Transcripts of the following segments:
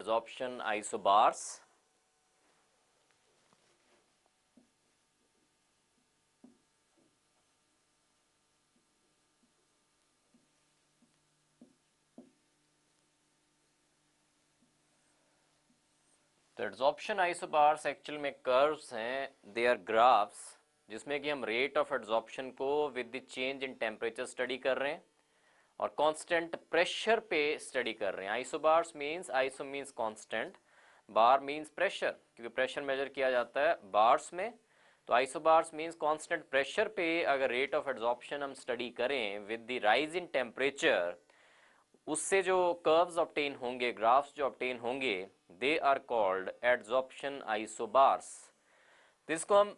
adsorption isobars. तो adsorption isobars actual में curves हैं, दे आर ग्राफ्स जिसमें कि हम रेट ऑफ एड्जॉर्प्शन को with the change in temperature study कर रहे हैं और कांस्टेंट प्रेशर पे स्टडी कर रहे हैं. Isobars means, iso means constant, bar means pressure, क्योंकि प्रेशर मेजर किया जाता है बार्स में. तो आइसोबार्स मींस कांस्टेंट प्रेशर पे अगर रेट ऑफ एड्जॉर्प्शन हम स्टडी करें with the rise in temperature, उससे जो कर्व्स ऑब्टेन होंगे, ग्राफ्स जो ऑब्टेन होंगे, they are called adsorption isobars. तो इसको हम,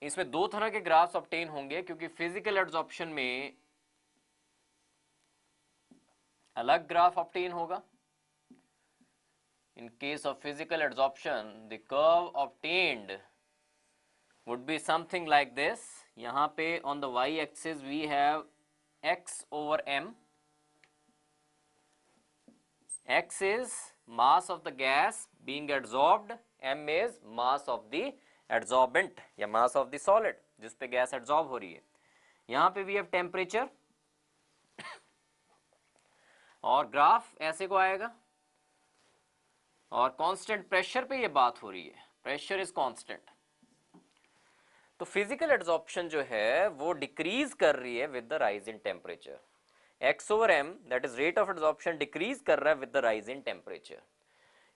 इसमें दो तरह के ग्राफ्स ऑब्टेन होंगे क्योंकि फिजिकल एड्जॉर्प्शन में अलग ग्राफ ऑब्टेन होगा. In case of physical adsorption the curve obtained would be something like this. यहां पे on the y axis we have x over m. X is mass of the gas being adsorbed, m is mass of the adsorbent या mass of the solid जिस पे gas adsorb हो रही है. यहां पे we have temperature और graph ऐसे को आएगा और कांस्टेंट प्रेशर पे ये बात हो रही है, प्रेशर इज कांस्टेंट. तो फिजिकल एड्सॉर्प्शन जो है वो डिक्रीज कर रही है with the rise in temperature. x over m that is rate of adsorption decrease कर रहा है with the rise in temperature.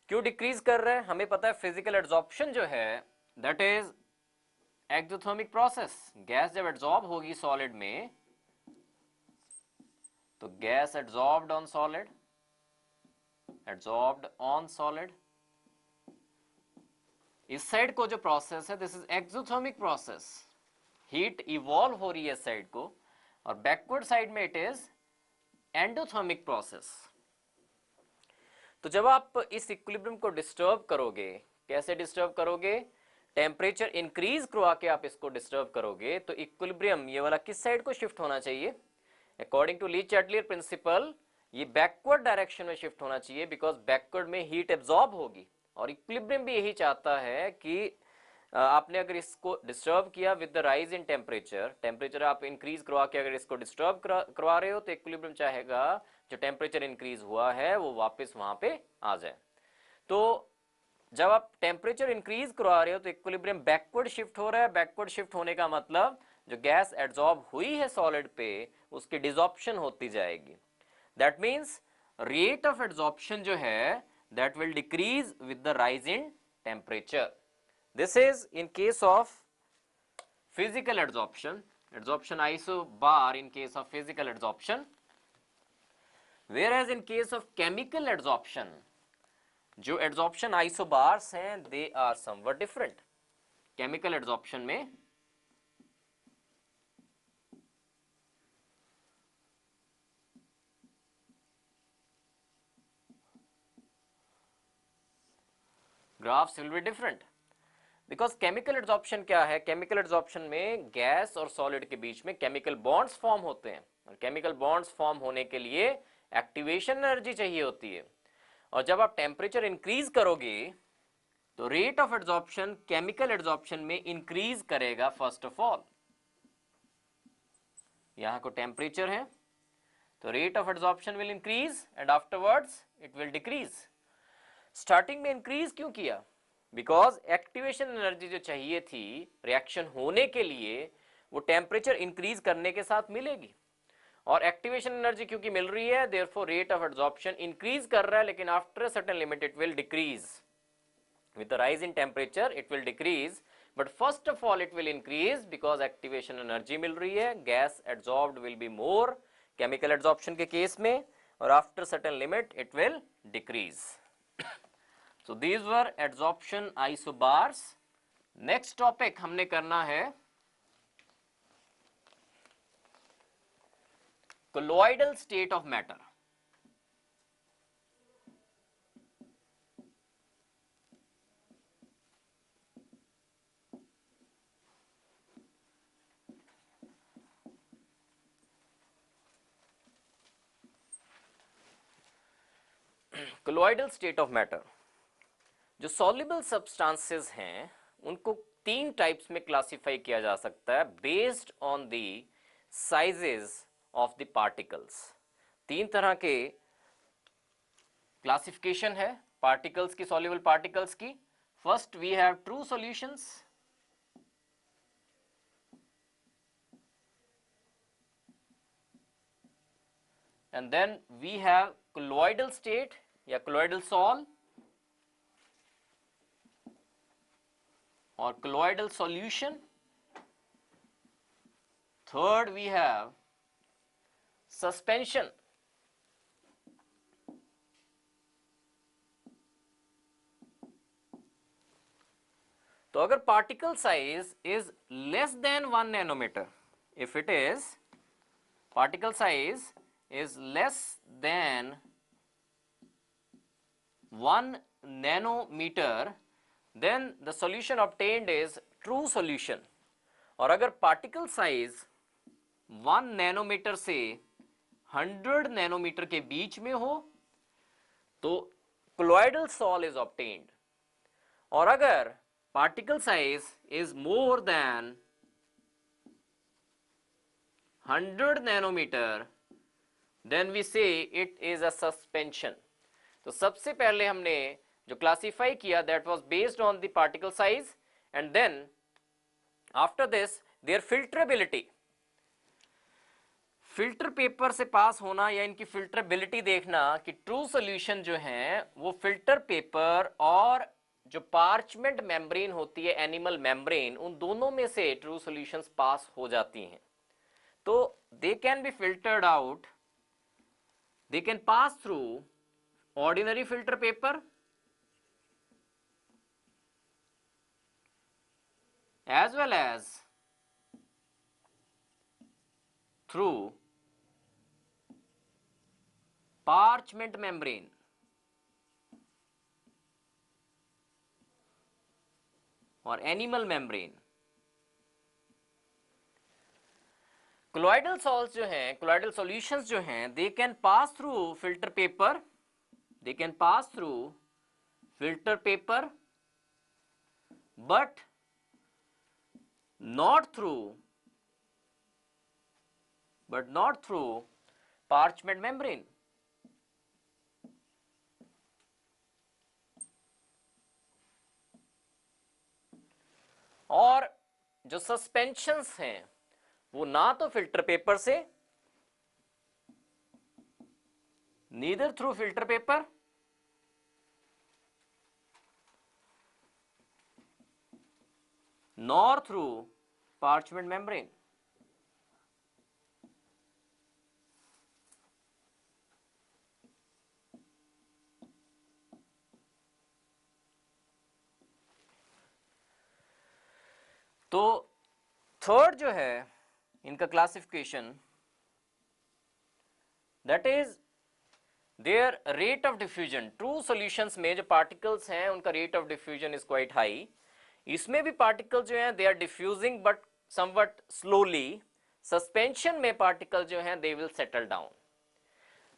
क्यों डिक्रीज कर रहा है? हमें पता है फिजिकल एड्सॉर्प्शन जो है that is exothermic process. Gas जब एड्सॉर्ब होगी सॉलिड में तो gas adsorbed on solid, adsorbed on solid. इस साइड को जो प्रोसेस है this is exothermic process, heat evolve हो रही है इस साइड को, और बैकवर्ड साइड में इट इज एंडोथर्मिक प्रोसेस. तो जब आप इस इक्विलिब्रियम को डिस्टर्ब करोगे, कैसे डिस्टर्ब करोगे? टेम्परेचर इंक्रीज करवा के आप इसको डिस्टर्ब करोगे तो इक्विलिब्रियम ये वाला किस साइड को शिफ्ट होना चाहिए? According to Le Chatelier principle ये बैकवर्ड डायरेक्शन में शिफ्ट होना चाहिए, बिकॉज बैकवर्ड में हीट एब्जॉर्ब होगी. और इक्विलिब्रियम भी यही चाहता है कि आपने अगर इसको डिस्टर्ब किया with the rise in temperature, temperature आप इंक्रीज करवा के अगर इसको डिस्टर्ब करवा रहे हो तो इक्विलिब्रियम चाहेगा जो टेम्परेचर इंक्रीज हुआ है वो वापस वहां पे आ जाए. तो जब आप टेम्परेचर इंक्रीज करवा रहे हो तो इक्विलिब्रियम बैकवर्ड शिफ्ट हो रहा है. बैकवर्ड शिफ्ट होने का मतलब जो गैस एड्सॉर्ब हुई है सॉलिड पे उसकी डिसॉर्प्शन होती जाएगी. That means rate of adsorption जो है that will decrease with the rise in temperature. This is in case of physical adsorption, adsorption isobar in case of physical adsorption. Whereas in case of chemical adsorption, जो adsorption isobars हैं they are somewhat different. chemical adsorption में graphs will be different, because chemical adsorption क्या है? Chemical adsorption में gas और solid के बीच में केमिकल बॉन्ड्स फॉर्म होते हैं और केमिकल बॉन्ड्स फॉर्म होने के लिए एक्टिवेशन एनर्जी चाहिए होती है. और जब आप टेम्परेचर इंक्रीज करोगे तो rate of adsorption chemical adsorption में इंक्रीज करेगा. फर्स्ट ऑफ ऑल यहां को टेम्परेचर है तो rate of adsorption will increase and afterwards it will decrease. Starting में इंक्रीज क्यों किया? बिकॉज एक्टिवेशन एनर्जी जो चाहिए थी रिएक्शन होने के लिए वो टेम्परेचर इंक्रीज करने के साथ मिलेगी, और एक्टिवेशन एनर्जी क्योंकि मिल रही है therefore rate of adsorption increase कर रहा है, लेकिन after a certain limit it will decrease. With the rise in temperature it will decrease, but first of all it will increase because activation energy मिल रही है. Gas adsorbed will be more chemical adsorption के case में, और after certain limit it will decrease. So these were adsorption isobars. Next topic हमने करना है colloidal state of matter. Colloidal state of matter. जो सॉल्युबल सब्सटेंसेस हैं उनको तीन टाइप्स में क्लासिफाई किया जा सकता है based on the sizes of the particles. तीन तरह के क्लासिफिकेशन है पार्टिकल्स की, सॉल्युबल पार्टिकल्स की। First we have true solutions, and then we have colloidal state या colloidal sol or colloidal solution. Third we have suspension. तो अगर particle size is less than 1 nanometer, if it is particle size is less than 1 nanometer, then the solution obtained is true solution. और अगर particle size 1 nanometer से 100 nanometer के बीच में हो तो colloidal sol is obtained. और अगर particle size is more than 100 nanometer, then we say it is a suspension. तो सबसे पहले हमने जो क्लासिफाई किया that was based on the particle size, and then after this their filterability. Filter paper से पास होना या इनकी फिल्टरेबिलिटी देखना कि ट्रू सॉल्यूशन जो है वो फिल्टर पेपर और जो पार्चमेंट मेम्ब्रेन होती है एनिमल मेम्ब्रेन, उन दोनों में से ट्रू सॉल्यूशंस पास हो जाती हैं तो they can B filtered out, they can pass through ordinary filter paper as well as through parchment membrane. और एनिमल मेम्ब्रेन। colloidal salts जो हैं, colloidal solutions जो हैं, they can pass through filter paper, they can pass through filter paper but not through parchment membrane. और जो suspensions हैं वो ना तो फिल्टर पेपर से, neither through filter paper nor through parchment membrane. तो थर्ड जो है इनका classification, that is their rate of diffusion. True solutions में जो पार्टिकल्स हैं उनका rate of diffusion is quite high. इसमें भी पार्टिकल जो हैं they are diffusing but somewhat slowly. Suspension में पार्टिकल जो हैं दे विल सेटल डाउन।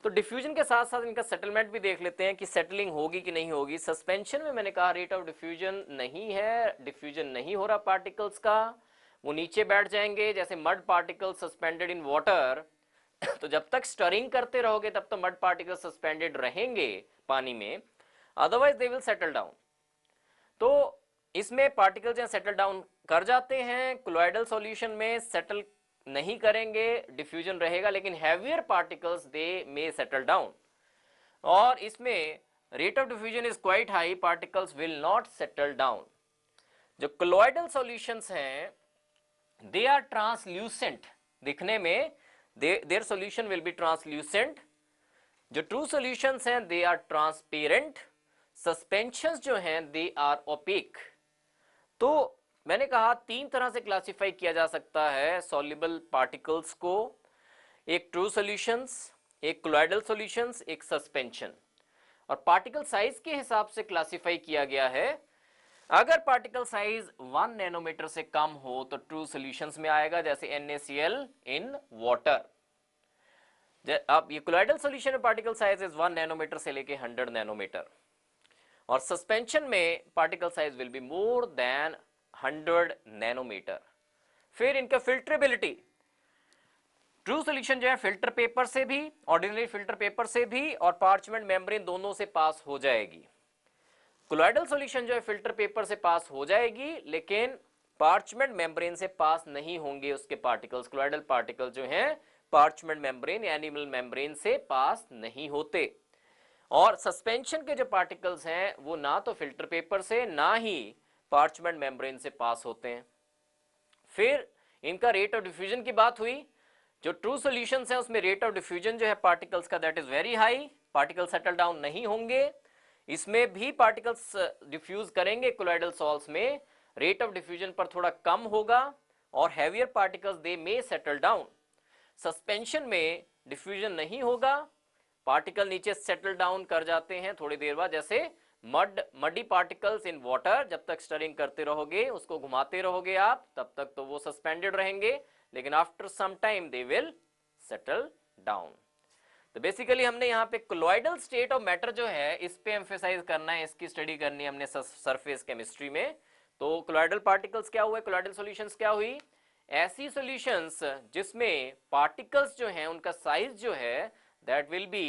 तो डिफ्यूजन के साथ साथ इनका सेटलमेंट भी देख लेते हैं कि सेटलिंग होगी कि नहीं होगी। सस्पेंशन में मैंने कहा रेट ऑफ डिफ्यूजन नहीं है, डिफ्यूजन नहीं हो रहा पार्टिकल्स का, वो नीचे बैठ जाएंगे जैसे mud particle suspended in water. तो जब तक स्टरिंग करते रहोगे तब तो मड पार्टिकल सस्पेंडेड रहेंगे पानी में, otherwise they will settle down. तो इसमें पार्टिकल्स जो सेटल डाउन कर जाते हैं, कोलॉइडल सॉल्यूशन में सेटल नहीं करेंगे, डिफ्यूजन रहेगा, लेकिन heavier particles they may settle down. और इसमें rate of diffusion is quite high, particles will not settle down. जो कोलॉइडल सॉल्यूशंस हैं दे आर ट्रांसल्यूसेंट, दिखने में their solution will be translucent. जो ट्रू सॉल्यूशंस हैं दे आर ट्रांसपेरेंट। सस्पेंशंस जो हैं दे आर ओपेक। तो मैंने कहा तीन तरह से क्लासिफाई किया जा सकता है सॉल्युबल पार्टिकल्स को, एक ट्रू सॉल्यूशंस, एक कोलॉइडल सॉल्यूशंस, एक सस्पेंशन। और पार्टिकल साइज के हिसाब से क्लासिफाई किया गया है। अगर पार्टिकल साइज 1 नैनोमीटर से कम हो तो ट्रू सॉल्यूशंस में आएगा, जैसे NaCl इन वाटर। अब ये कोलॉइडल सॉल्यूशन में पार्टिकल साइज इज 1 नैनोमीटर से लेके 100 नैनोमीटर। और सस्पेंशन में particle size will be more than 100 nanometer. फिर इनका फिल्ट्रेबिलिटी, ट्रू सॉल्यूशन जो है फिल्टर पेपर से भी, ऑर्डिनरी फिल्टर पेपर से भी और पार्चमेंट मेम्ब्रेन दोनों से पास हो जाएगी। कोलॉइडल सॉल्यूशन जो है फिल्टर पेपर से पास हो जाएगी लेकिन पार्चमेंट मेम्ब्रेन से पास नहीं होंगे उसके पार्टिकल्स। कोलॉइडल पार्टिकल जो हैं पार्चमेंट मेम्ब्रेन या एनिमल मेम्ब्रेन से पास नहीं होते। और सस्पेंशन के जो पार्टिकल्स हैं वो ना तो फिल्टर पेपर से ना ही पार्चमेंट मेम्ब्रेन से पास होते हैं। फिर इनका रेट ऑफ डिफ्यूजन की बात हुई। जो ट्रू सॉल्यूशंस हैं उसमें रेट ऑफ डिफ्यूजन जो है पार्टिकल्स का that is very high, particle settle down नहीं होंगे। इसमें भी पार्टिकल्स डिफ्यूज करेंगे कोलॉइडल सॉल्ट्स में, रेट ऑफ डिफ्यूजन पर थोड़ा कम होगा और heavier particles they may settle down. Suspension में डिफ्यूजन नहीं होगा, पार्टिकल नीचे सेटल डाउन कर जाते हैं थोड़ी देर बाद, जैसे मडी पार्टिकल्स इन वाटर। जब तक स्टरिंग करते रहोगे, उसको घुमाते रहोगे आप, तब तक तो वो सस्पेंडेड रहेंगे लेकिन after some time they will settle down. तो बेसिकली हमने यहाँ पे कोलॉइडल स्टेट ऑफ मैटर जो है इस पे एम्फेसाइज करना है, इसकी स्टडी करनी है हमने सरफेस केमिस्ट्री में। तो कोलॉइडल पार्टिकल्स क्या हुए, कोलॉइडल सॉल्यूशंस क्या हुई, ऐसी सॉल्यूशंस जिसमें पार्टिकल्स जो हैं उनका साइज जो है that will be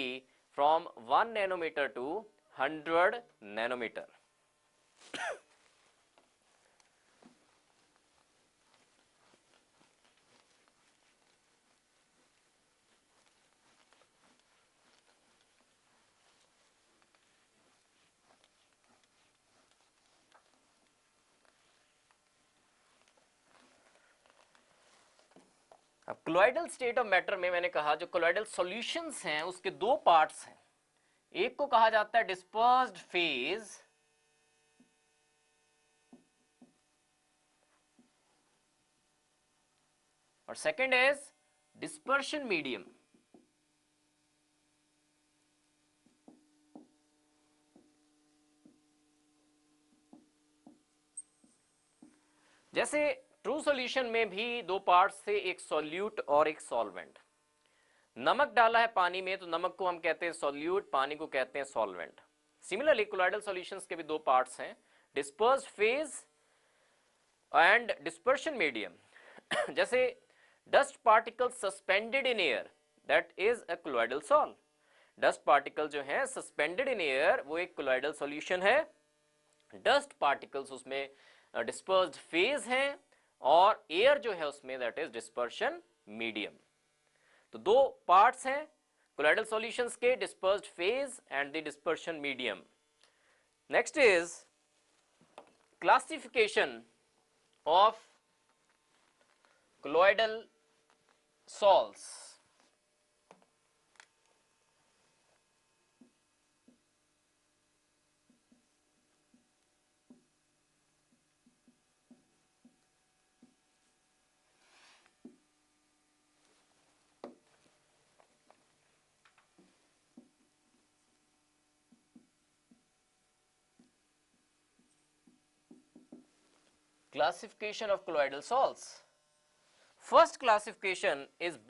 from 1 nanometre to 100 nanometer. अब कोलॉइडल स्टेट ऑफ मैटर में मैंने कहा जो कोलॉइडल सॉल्यूशंस हैं उसके दो पार्ट्स हैं। एक को कहा जाता है डिस्पर्स्ड फेज और सेकंड इज डिस्पर्शन मीडियम। जैसे ट्रू सॉल्यूशन में भी दो पार्ट्स थे, एक सॉल्यूट और एक सॉल्वेंट। नमक डाला है पानी में तो नमक को हम कहते हैं सॉल्यूट, पानी को कहते हैं सॉल्वेंट। सिमिलरली कोलॉइडल सॉल्यूशंस के भी दो पार्ट्स हैं, dispersed phase and dispersion medium. जैसे dust particle suspended in air that is a colloidal sol. Dust particle जो है सस्पेंडेड इन एयर वो एक कोलॉइडल सॉल्यूशन है। डस्ट पार्टिकल्स उसमें डिस्पर्स्ड फेज हैं और एयर जो है उसमें दैट इज डिस्पर्शन मीडियम। तो दो पार्ट्स हैं कोलॉइडल सॉल्यूशंस के, dispersed phase and the dispersion medium. Next is classification of colloidal sols. Classification of colloidal sols. First classification is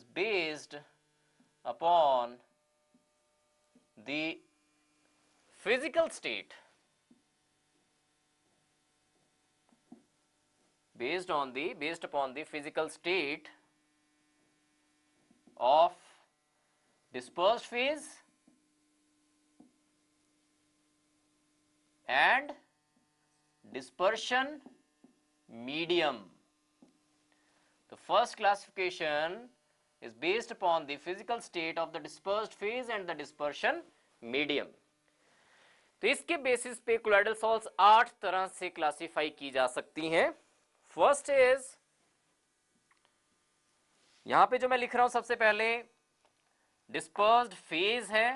based upon the physical state, based upon the physical state of dispersed phase and dispersion medium. The first classification is based upon the physical state of the dispersed phase and the dispersion medium. तो इसके basis पे colloidal souls 8 तरह से classify की जा सकती हैं। First is, यहां पे जो मैं लिख रहा हूं सबसे पहले डिस्पर्स्ड फेज है,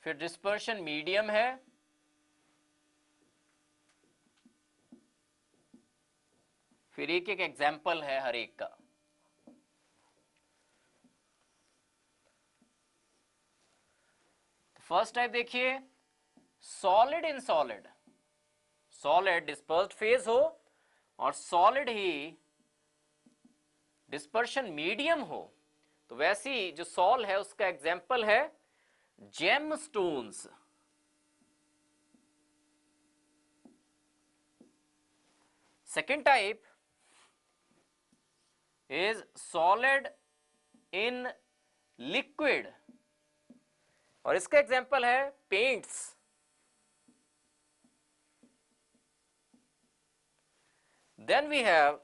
फिर डिस्पर्शन मीडियम है, फिर एक एक एग्जाम्पल है हर एक का। फर्स्ट टाइप देखिए, solid in solid. Solid dispersed phase हो और सॉलिड ही डिस्पर्शन मीडियम हो, तो वैसी जो सॉल है उसका एग्जाम्पल है gem stones. Second type is solid in liquid, और इसका एग्जाम्पल है paints. Then we have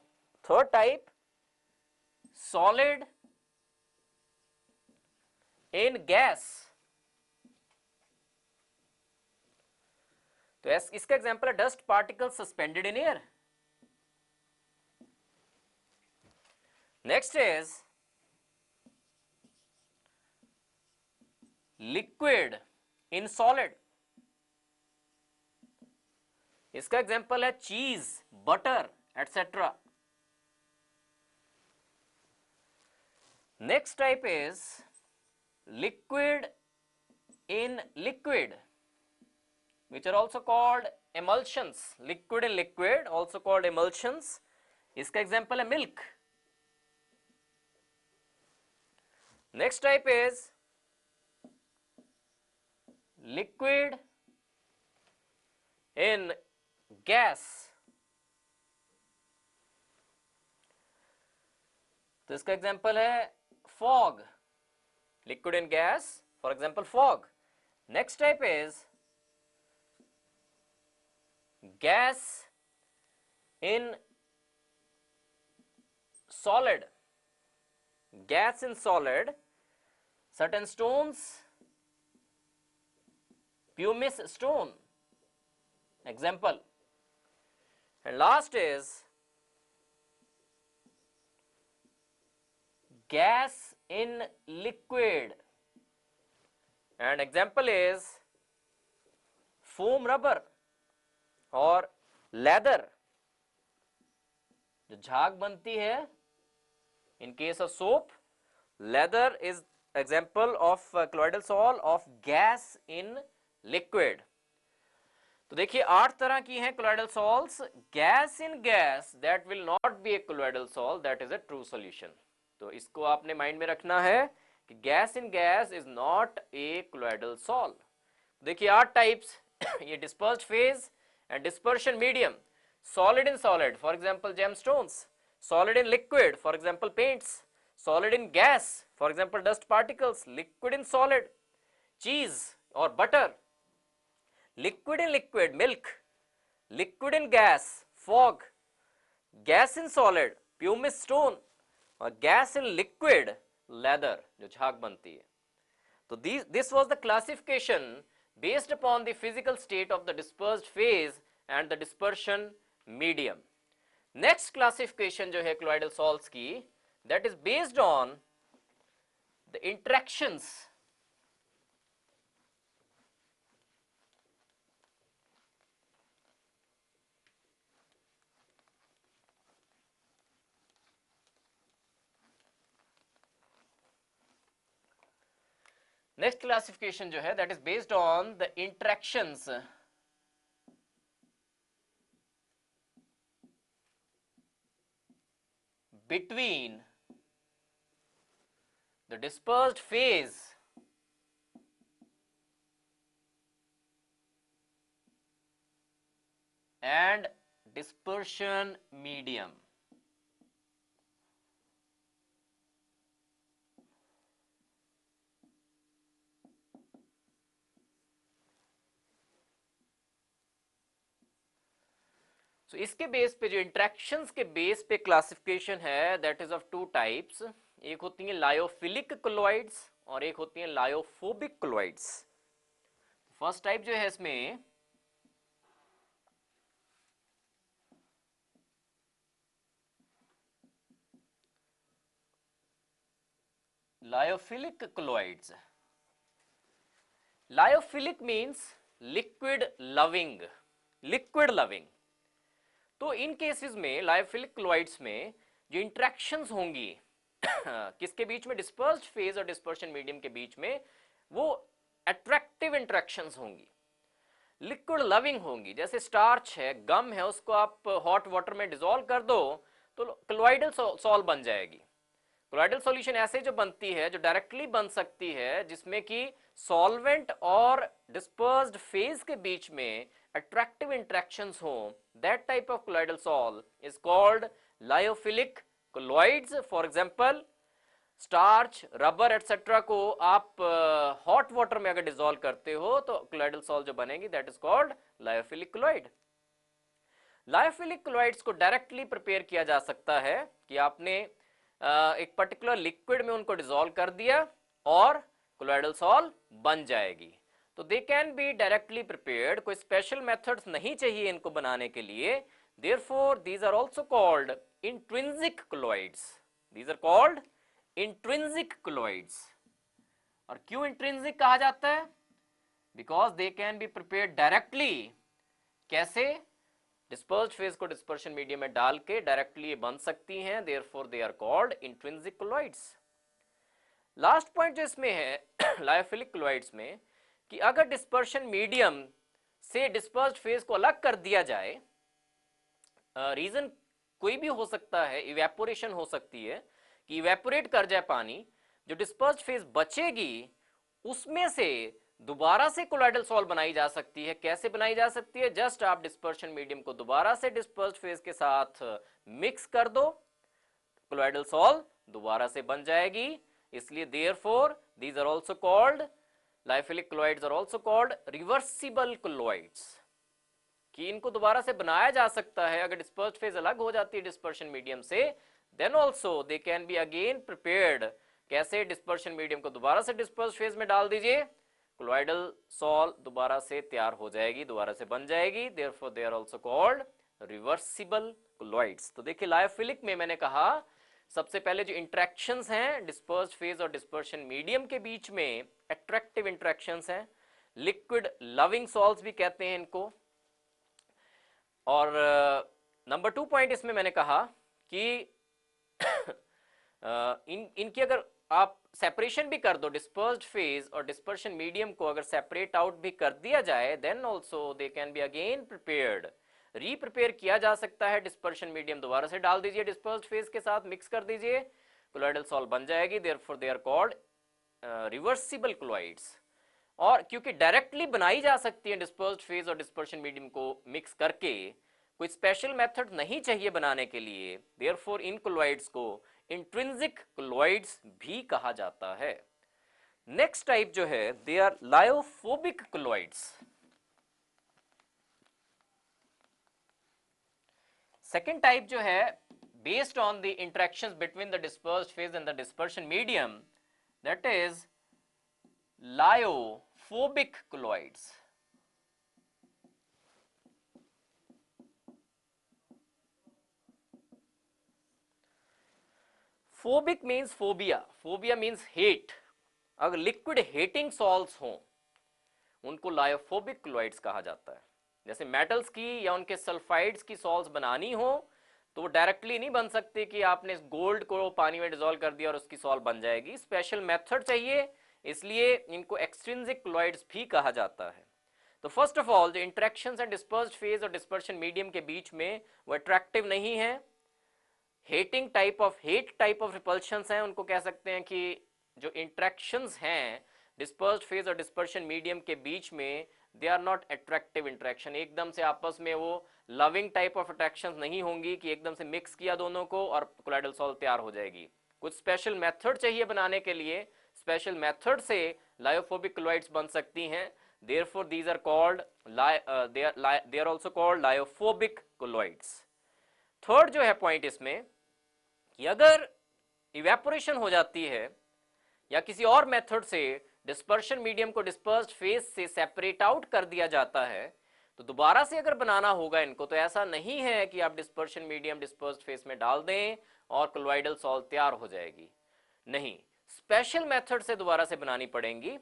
third type solid in gas, तो इसका एग्जाम्पल है dust particle suspended in air. Next is liquid in solid, इसका एग्जाम्पल है cheese, butter etcetera. Next type is liquid in liquid, which are also called emulsions. Liquid in liquid also called emulsions. इसका example है milk. Next type is liquid in gas, तो इसका example है fog. Liquid in gas, for example fog. Next type is gas in solid. Gas in solid, certain stones, pumice stone, example. And last is gas in liquid, and example is foam rubber और leather, जो झाग बनती है in case of soap. Leather is example of colloidal sol of gas in liquid. तो देखिए 8 तरह की हैं colloidal sols. Gas in gas, that will not be a colloidal sol, that is a true solution. तो इसको आपने mind में रखना है कि gas in gas is not a colloidal sol. देखिए 8 टाइप्स ये dispersed phase and dispersion medium. Solid in solid, for example gemstones. Solid in liquid, for example paints. Solid in gas, for example dust particles. Liquid in solid, cheese or butter. Liquid in liquid, milk. Liquid in gas, fog. Gas in solid, pumice stone. और gas in liquid, leather, जो झाग बनती है. So this was the classification based upon the physical state of the dispersed phase and the dispersion medium. Next classification जो है colloidal salts की, that is based on the interactions next classification जो है that is based on the interactions between the dispersed phase and dispersion medium. So इसके base पे जो interactions के base पे क्लासिफिकेशन है दैट इज ऑफ 2 टाइप्स. एक होती हैं लायोफिलिक कोलॉइड्स और एक होती हैं लायोफोबिक कोलॉइड्स. फर्स्ट टाइप जो है इसमें lyophilic colloids. Lyophilic means liquid loving, liquid loving. तो इन केसेस में लायोफिलिक क्लोराइड्स में जो इंटरेक्शंस होंगी किसके बीच में, डिस्पर्स्ड फेज और डिस्पर्शन मीडियम के बीच में, वो अट्रैक्टिव इंटरेक्शंस होंगी, लिक्विड लविंग होंगी. जैसे स्टार्च है, गम है, उसको आप हॉट वाटर में डिसॉल्व कर दो तो क्लोराइडल सॉल बन जाएगी. कोलॉइडल सॉल्यूशन ऐसे जो बनती है, जो डायरेक्टली बन सकती है, जिसमें कि सॉल्वेंट और डिस्पर्स्ड फेज के बीच में अट्रैक्टिव इंटरेक्शंस हो, that type of colloidal sol is called lyophilic colloids. For example starch, rubber etcetera को आप हॉट वाटर में अगर डिसॉल्व करते हो तो कोलॉइडल सॉल जो बनेगी that is called lyophilic colloid. Lyophilic colloids को डायरेक्टली प्रिपेयर किया जा सकता है कि आपने एक पर्टिकुलर लिक्विड में उनको डिसॉल्व कर दिया और कोलॉइडल सॉल बन जाएगी। तो they can be directly prepared, कोई स्पेशल मेथड्स नहीं चाहिए इनको बनाने के लिए। Therefore these are also called intrinsic colloids. These are called intrinsic colloids. और क्यों इंट्रिंसिक कहा जाता है? Because they can be prepared directly. कैसे? डिस्पर्स्ड फेज को डिस्पर्शन मीडियम में डाल के डायरेक्टली ये बन सकती हैं, therefore they are called intrinsic colloids. Last point जो इसमें है लायोफिलिक कोलॉइड्स में, कि अगर डिस्पर्शन मीडियम से डिस्पर्स्ड फेज को अलग कर दिया जाए, रीजन कोई भी हो सकता है, इवेपोरेशन हो सकती है कि इवेपोरेट कर जाए पानी, जो डिस्पर्स्ड फेज बचेगी उसमें से दोबारा से कोलॉइडल सॉल्ट बनाई जा सकती है। कैसे बनाई जा सकती है? जस्ट आप डिस्पर्शन मीडियम को दोबारा से डिस्पर्स्ड फेज के साथ मिक्स कर दो, कोलॉइडल सॉल्ट दोबारा से बन जाएगी। इसलिए therefore these are also called lyophilic colloids are also called reversible colloids, कि इनको दोबारा से बनाया जा सकता है। अगर डिस्पर्स्ड फेज अलग हो जाती है डिस्पर्शन मीडियम से, then also they can be again prepared. कैसे? डिस्पर्शन मीडियम को दोबारा से डिस्पर्स्ड फेज में डाल दीजिए, कोलॉइडल सॉल दोबारा से तैयार हो जाएगी, दोबारा से बन जाएगी। Therefore they are also called reversible colloids. तो देखिए लायोफिलिक में मैंने कहा सबसे पहले जो इंटरेक्शंस हैं डिस्पर्स्ड फेज और डिस्पर्शन मीडियम के बीच में, अट्रैक्टिव इंटरेक्शंस हैं, लिक्विड लविंग सॉल्ट्स भी कहते हैं इनको। और नंबर 2 पॉइंट इसमें मैंने कहा कि इनकी अगर आप सेपरेशन भी कर दो, डिस्पर्स्ड फेज और डिस्पर्शन मीडियम को अगर सेपरेट आउट भी कर दिया जाए, then also they can be again prepared, reprepare किया जा सकता है। डिस्पर्शन मीडियम दोबारा से डाल दीजिए, डिस्पर्स्ड फेज के साथ मिक्स कर दीजिए, कोलॉइडल सॉल्ट बन जाएगी। Therefore they are called reversible colloids. और क्योंकि डायरेक्टली बनाई जा सकती है डिस्पर्स्ड फेज और डिस्पर्शन मीडियम को मिक्स करके, कोई स्पेशल मेथड नहीं चाहिए बनाने के लिए, देयरफॉर इन कोलॉइड्स को इंट्रिंसिक कोलॉइड्स भी कहा जाता है। नेक्स्ट टाइप जो है, they are lyophobic colloids. Second type जो है, based on the interactions between the dispersed phase and the dispersion medium, that is lyophobic colloids. Phobic means phobia, phobia means hate. अगर liquid hating salts हों उनको lyophobic chlorides कहा जाता है। जैसे metals की या उनके सल्फाइड्स की सॉल्ट्स बनानी हो तो वो डायरेक्टली नहीं बन सकते कि आपने गोल्ड को पानी में डिसॉल्व कर दिया और उसकी सॉल्ट बन जाएगी, स्पेशल मेथड चाहिए, इसलिए इनको एक्सट्रिंसिक क्लोराइड्स भी कहा जाता है। तो फर्स्ट ऑफ ऑल जो इंटरेक्शंस हैं डिस्पर्स्ड फेज और डिस्पर्शन मीडियम के बीच में वो अट्रैक्टिव नहीं है, हेट टाइप ऑफ रिपल्शंस हैं, उनको कह सकते हैं कि जो इंटरेक्शंस हैं डिस्पर्स्ड फेज और डिस्पर्शन मीडियम के बीच में, they are not attractive interaction. एकदम से आपस में वो लविंग टाइप ऑफ अट्रैक्शंस नहीं होंगी कि एकदम से मिक्स किया दोनों को और कोलॉइडल सॉल्ट तैयार हो जाएगी। कुछ स्पेशल मेथड चाहिए बनाने के लिए, स्पेशल मेथड से लायोफोबिक कोलॉइड्स बन सकती हैं। Therefore these are called they are also called lyophobic colloids. Third जो है पॉइंट इसमें कि अगर इवेपोरेशन हो जाती है या किसी और मेथड से डिस्पर्शन मीडियम को डिस्पर्स्ड फेज से सेपरेट आउट कर दिया जाता है, तो दोबारा से अगर बनाना होगा इनको, तो ऐसा नहीं है कि आप डिस्पर्शन मीडियम डिस्पर्स्ड फेज में डाल दें और कोलॉइडल सॉल्ट तैयार हो जाएगी। नहीं, स्पेशल मेथड से दोबारा से बनानी पड़ेंगी,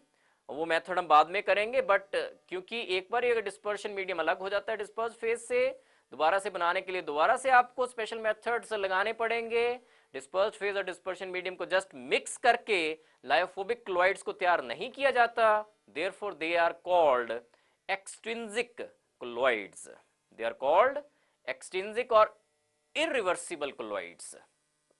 वो मेथड हम बाद में करेंगे। बट क्योंकि एक बार अगर डिस्पर्शन मीडियम अलग हो जाता है डिस्पर्स्ड फेज से, दोबारा से बनाने के लिए दोबारा से आपको स्पेशल मेथड्स लगाने पड़ेंगे। डिस्पर्स्ड फेज और डिस्पर्शन मीडियम को जस्ट मिक्स करके लायोफोबिक क्लोराइड्स को तैयार नहीं किया जाता। Therefore they are called extrinsic chlorides. They are called extrinsic और इरिवर्सिबल क्लोराइड्स।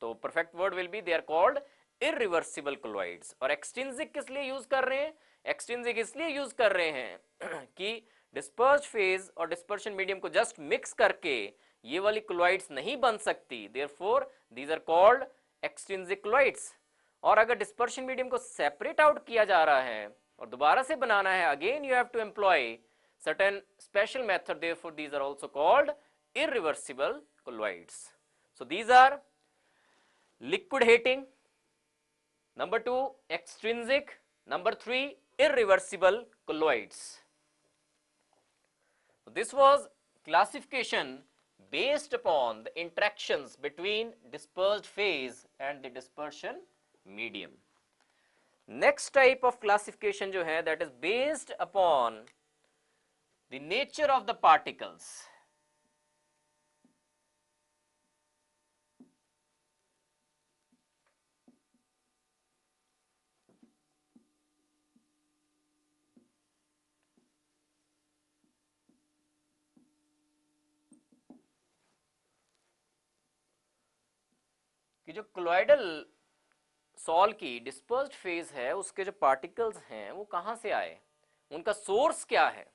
तो perfect word will be they are called irreversible colloids. और एक्सट्रिंसिक किस लिए यूज कर रहे हैं? एक्सट्रिंसिक इसलिए यूज कर रहे हैं कि डिस्पर्स फेज और डिस्पर्शन मीडियम को जस्ट मिक्स करके ये वाली कोलॉइड्स नहीं बन सकती, therefore these are called extrinsic colloids. और अगर डिस्पर्शन मीडियम को सेपरेट आउट किया जा रहा है और दोबारा से बनाना है, again you have to employ certain special method, therefore these are also called irreversible colloids. So these are liquid heating, number 2 extrinsic, number 3 irreversible colloids. So this was classification based upon the interactions between dispersed phase and the dispersion medium. Next type of classification जो है that is based upon the nature of the particles. कि जो colloidal sol की dispersed phase है उसके जो particles हैं वो कहां से आए, उनका सोर्स क्या है।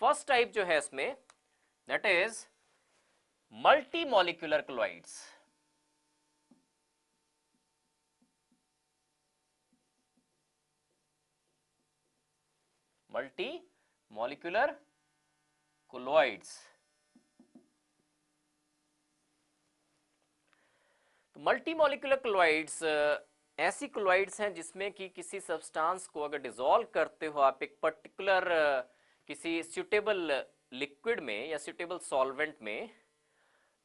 फर्स्ट टाइप जो है इसमें that is multi molecular colloids. Multi molecular colloids. तो मल्टी मॉलिक्यूलर कोलॉइड्स ऐसी कोलॉइड्स हैं जिसमें कि किसी सब्सटेंस को अगर डिसॉल्व करते हो आप एक पर्टिकुलर किसी सुटेबल लिक्विड में या सुटेबल सॉल्वेंट में,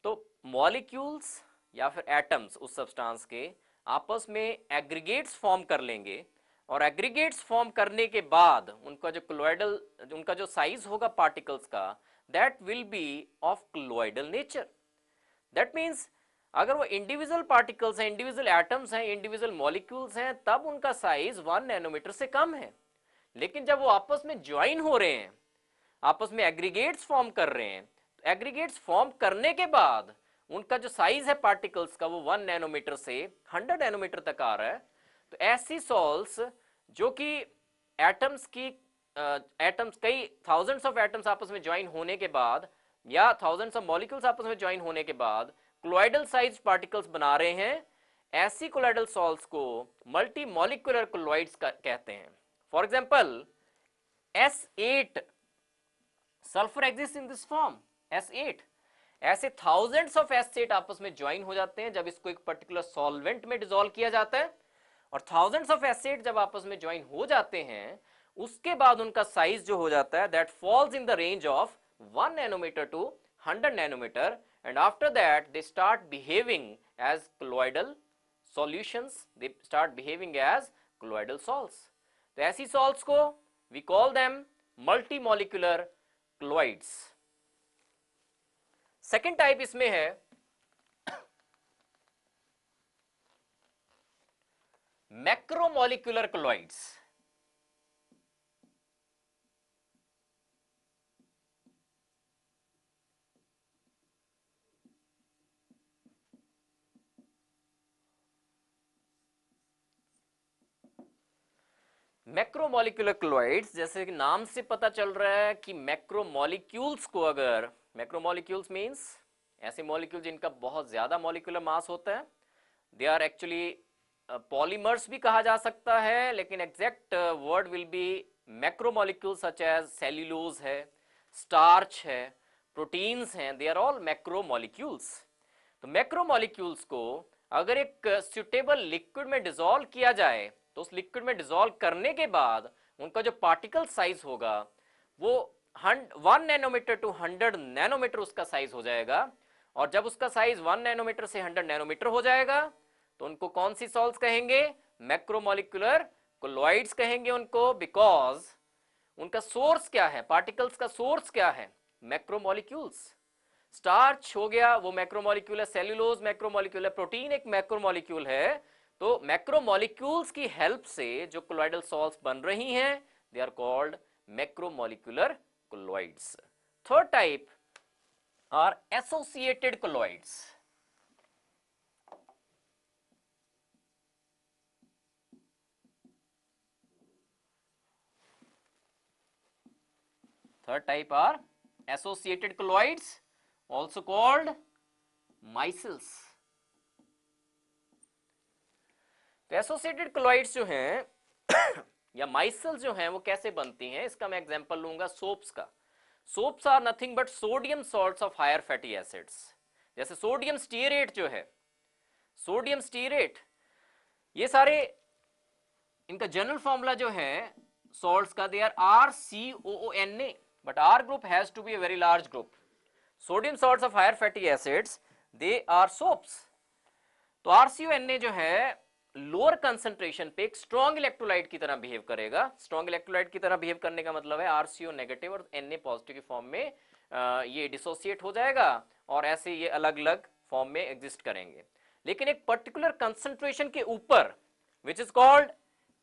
तो मॉलिक्यूल्स या फिर एटम्स उस सब्सटेंस के आपस में एग्रीगेट्स फॉर्म कर लेंगे और एग्रीगेट्स फॉर्म करने के बाद उनका जो कोलॉइडल, उनका जो साइज होगा पार्टिकल्स का, that will B of colloidal nature. That means अगर वो इंडिविजुअल पार्टिकल्स हैं, इंडिविजुअल एटम्स हैं, इंडिविजुअल मॉलिक्यूल्स हैं, तब उनका साइज 1 नैनोमीटर से कम है। लेकिन जब वो आपस में ज्वाइन हो रहे हैं, आपस में एग्रीगेट्स फॉर्म कर रहे हैं, तो एग्रीगेट्स फॉर्म करने के बाद उनका जो साइज है पार्टिकल्स का वो 1 नैनोमीटर से 100 नैनोमीटर तक आ रहा है। तो ऐसी सॉल्ट्स जो कि एटम्स की एटम्स कई थाउजेंड्स ऑफ एटम्स आपस में ज्वाइन होने के बाद या थाउजेंड्स ऑफ मॉलिक्यूल्स आपस में ज्वाइन होने के बाद कोलॉइडल साइज पार्टिकल्स बना रहे हैं, ऐसी कोलॉइडल सॉल्ट्स को मल्टी मॉलिक्यूलर कोलॉइड्स कहते हैं। For example S8 sulphur exist in this form S8। ऐसे थाउजेंड्स ऑफ S8 आपस में ज्वाइन हो जाते हैं जब इसको एक पर्टिकुलर सॉल्वेंट में डिसॉल्व किया जाता है, और थाउजेंड्स ऑफ S8 जब आपस में ज्वाइन हो जाते हैं उसके बाद उनका साइज जो हो जाता है that falls in the range of 1 nanometre to 100 nanometre, and after that they start behaving as colloidal solutions, they start behaving as colloidal salts. तो ऐसी salts को we call them multimolecular colloids. second type इसमें है macromolecular colloids. मैक्रोमोलिक्यूलर क्लोइड्स, जैसे कि नाम से पता चल रहा है कि मैक्रोमोलिक्यूल्स को, अगर मैक्रोमोलिक्यूल्स मींस ऐसे मॉलिक्यूल जिनका बहुत ज्यादा मॉलिक्यूलर मास होता है, दे आर एक्चुअली पॉलीमर्स भी कहा जा सकता है, लेकिन exact word will be macromolecule such as cellulose है, स्टार्च है, प्रोटीन्स हैं, दे आर ऑल मैक्रोमोलिक्यूल्स। तो मैक्रोमोलिक्यूल्स को अगर एक सुटेबल लिक्विड में डिसॉल्व किया जाए तो उस लिक्विड में डिसॉल्व करने के बाद उनका जो पार्टिकल साइज होगा वो 1 नैनोमीटर टू 100 नैनोमीटर उसका साइज हो जाएगा। और जब उसका साइज 1 नैनोमीटर से 100 नैनोमीटर हो जाएगा तो उनको कौन सी सॉल्ट्स कहेंगे? मैक्रोमोलिक्यूलर कोलॉइड्स कहेंगे उनको, बिकॉज उनका सोर्स क्या है, पार्टिकल्स का सोर्स क्या है? मैक्रोमोलिक्यूल्स। स्टार्च हो गया वो मैक्रोमोलिक्यूल है, सेल्यूलोज मैक्रोमोलिक्यूल है, प्रोटीन एक मैक्रोमोलिक्यूल है। तो मैक्रोमोलिक्यूल्स की हेल्प से जो कोलॉइडल सॉल्ट्स बन रही हैं they are called macromolecular colloids. Third type are associated colloids. third type are associated colloids, also called micelles. तो एसोसिएटेड colloids जो हैं या माइसेल्स जो हैं वो कैसे बनती हैं, इसका मैं एग्जांपल लूंगा सोप्स का. Soaps are nothing but sodium salts of higher fatty acids. जैसे सोडियम स्टीरेट जो है, सोडियम स्टीरेट, ये सारे इनका जनरल फॉर्मूला जो है सॉल्ट्स का, they are RCOONA, but R group has to be a very large group. Sodium salts of higher fatty acids they are soaps. तो RCONA जो है लोअर कंसंट्रेशन पे एक स्ट्रॉन्ग इलेक्ट्रोलाइट की तरह बिहेव करेगा. स्ट्रॉन्ग इलेक्ट्रोलाइट की तरह बिहेव करने का मतलब है RCO नेगेटिव और Na पॉजिटिव की फॉर्म में ये डिसोसिएट हो जाएगा और ऐसे ये अलग अलग फॉर्म में एग्जिस्ट करेंगे. लेकिन एक पर्टिकुलर कंसंट्रेशन के ऊपर which is called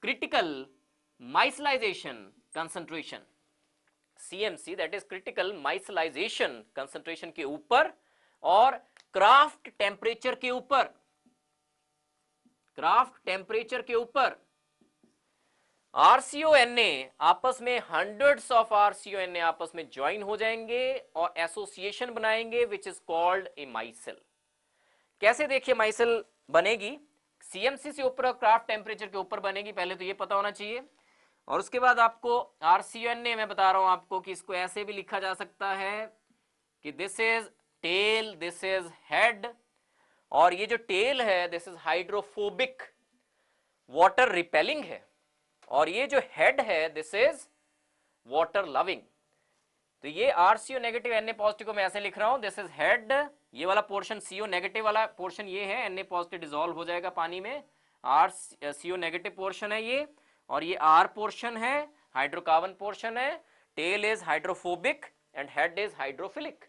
critical micellization concentration, CMC, that is critical micellization concentration के ऊपर और क्राफ्ट टेम्परेचर के ऊपर, क्राफ्ट टेम्परेचर के ऊपर RCONA आपस में हंड्रेड्स ऑफ RCONA आपस में ज्वाइन हो जाएंगे और एसोसिएशन बनाएंगे विच इज कॉल्ड ए माइसेल. कैसे देखिए माइसेल बनेगी, CMC से ऊपर और क्राफ्ट टेम्परेचर के ऊपर बनेगी, पहले तो ये पता होना चाहिए. और उसके बाद आपको RCONA मैं बता रहा हूं आपको कि इसको ऐसे भी लिखा जा सकता है कि this is tail, this is head, और ये जो टेल है this is hydrophobic water repelling है, और ये जो हेड है दिस इज वाटर लविंग. तो ये RCO नेगेटिव Na पॉजिटिव को मैं ऐसे लिख रहा हूं, दिस इज हेड, ये वाला पोर्शन CO नेगेटिव वाला पोर्शन ये है, Na पॉजिटिव डिसॉल्व हो जाएगा पानी में, CO नेगेटिव पोर्शन है ये, और ये R पोर्शन है, हाइड्रोकार्बन पोर्शन है. Tail is hydrophobic and head is hydrophilic.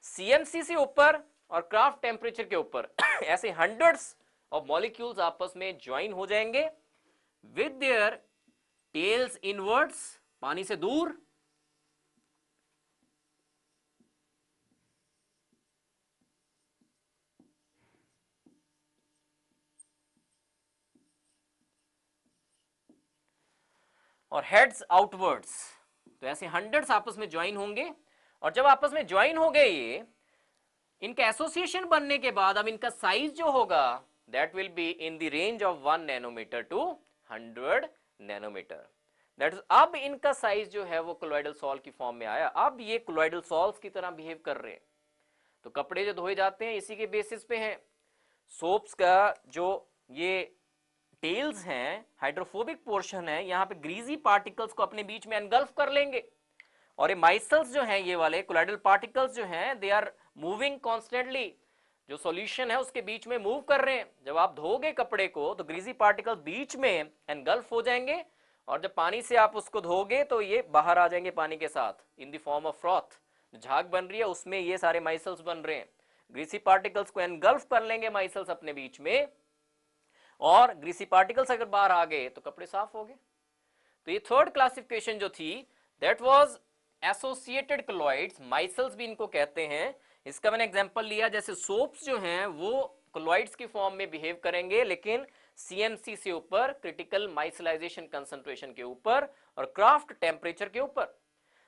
CMC से ऊपर और क्राफ्ट टेम्परेचर के ऊपर ऐसे हंड्रेड्स ऑफ मॉलिक्यूल्स आपस में ज्वाइन हो जाएंगे विद देयर टेल्स इनवर्ड्स, पानी से दूर, और हेड्स आउटवर्ड्स. तो ऐसे हंड्रेड्स आपस में ज्वाइन होंगे, और जब आपस में ज्वाइन हो गए ये, इनका एसोसिएशन बनने के बाद अब इनका साइज जो होगा that will be in the range of 1 nanometre to 100 nanometre. That is, अब इनका साइज जो है वो कोलॉइडल सॉल्ट की फॉर्म में आया. अब ये कोलॉइडल सॉल्ट्स की तरह बिहेव कर रहे हैं. तो कपड़े जो धोए जाते हैं इसी के बेसिस पे हैं. सोप्स का जो ये टेल्स हैं, हाइड्रोफोबिक पोर्शन है, यहाँ पे ग्रीजी पार्टिकल्स को अपने बीच में एनगल्फ कर लेंगे, और ये माइसेल्स जो हैं, ये वाले कोलॉइडल पार्टिकल्स जो हैं, दे आर मूविंग कॉन्स्टेंटली. जो सॉल्यूशन है उसके बीच में मूव कर रहे हैं. जब आप धोगे कपड़े को तो ग्रीजी पार्टिकल्स बीच में एनगल्फ हो जाएंगे, और जब पानी से आप उसको धोगे तो ये बाहर आ जाएंगे पानी के साथ in the form of froth. झाग बन रही है उसमें ये सारे माइसेल्स बन रहे हैं. ग्रीसी पार्टिकल्स को एनगल्फ कर लेंगे माइसेल्स अपने बीच में, और ग्रीसी पार्टिकल्स अगर बाहर आ गए तो कपड़े साफ हो गए. तो ये थर्ड क्लासिफिकेशन जो थी दैट वाज एसोसिएटेड कोलॉइड्स, माइसेल्स भी इनको कहते हैं. इसका मैंने एग्जांपल लिया, जैसे सोप्स जो हैं वो कोलॉइड्स की फॉर्म में बिहेव करेंगे लेकिन CMC से ऊपर, क्रिटिकल माइसलाइजेशन कंसंट्रेशन के ऊपर और क्राफ्ट टेम्परेचर के ऊपर.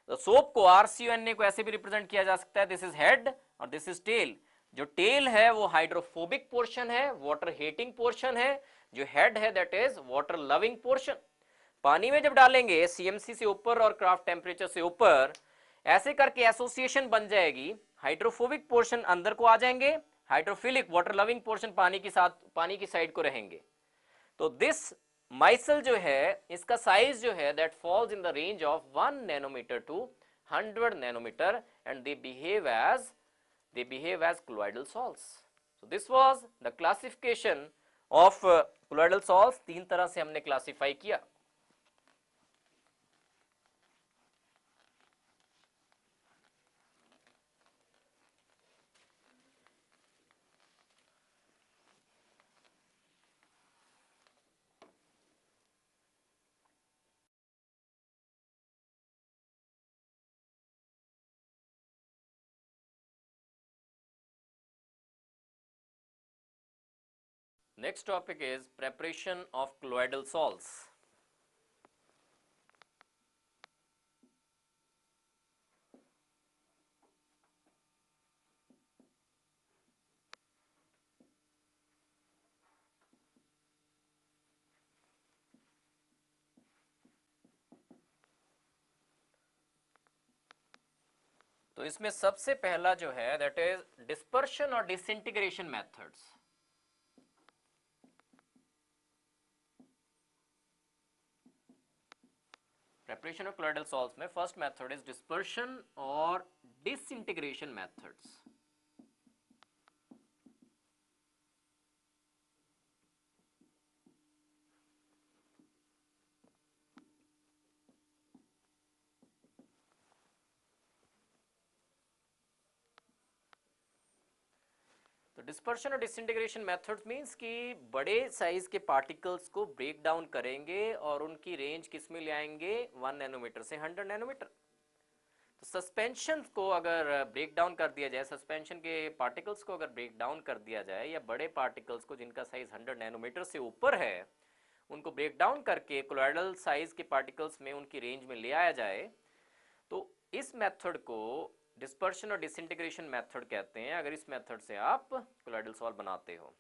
तो सोप को RCONA को ऐसे भी रिप्रेजेंट किया जा सकता है, दिस इज हेड और दिस इज टेल. जो टेल है वो हाइड्रोफोबिक पोर्शन है, वाटर हीटिंग पोर्शन है. जो हेड है that is water loving portion. पानी में जब डालेंगे CMC से ऊपर और क्राफ्ट टेम्परेचर से ऊपर, ऐसे करके एसोसिएशन बन जाएगी. हाइड्रोफोबिक पोर्शन अंदर को आ जाएंगे, हाइड्रोफिलिक वाटर लविंग पोर्शन पानी के साथ, पानी की साइड को रहेंगे. तो दिस माइसेल जो है इसका साइज जो है that falls in the range of 1 nanometre to 100 nanometre, and they behave as colloidal salts. So this was the classification of colloidal salts. 3 तरह से हमने क्लासिफाई किया. Next topic is preparation of colloidal salts. तो इसमें सबसे पहला जो है दैट इज डिस्पर्शन और disintegration methods. Preparation of colloidal salts में फर्स्ट मेथड इज डिस्पर्शन और डिसइंटीग्रेशन मेथड्स। तो डिस्पर्शन और डिसइंटीग्रेशन मेथड्स मींस कि बड़े साइज के पार्टिकल्स को ब्रेक डाउन करेंगे और उनकी रेंज किस में ले आएंगे, 1 नैनोमीटर से 100 नैनोमीटर। तो सस्पेंशन को अगर ब्रेक डाउन कर दिया जाए, सस्पेंशन के पार्टिकल्स को अगर ब्रेक डाउन कर दिया जाए, या बड़े पार्टिकल्स को जिनका साइज 100 नैनोमीटर से ऊपर है उनको ब्रेक डाउन करके कोलॉइडल साइज के पार्टिकल्स में उनकी रेंज में ले आया जाए, तो इस मेथड को डिस्पर्शन और डिसइंटीग्रेशन मेथड कहते हैं। अगर इस मेथड से आप कोलॉइडल सॉल्ट बनाते हो,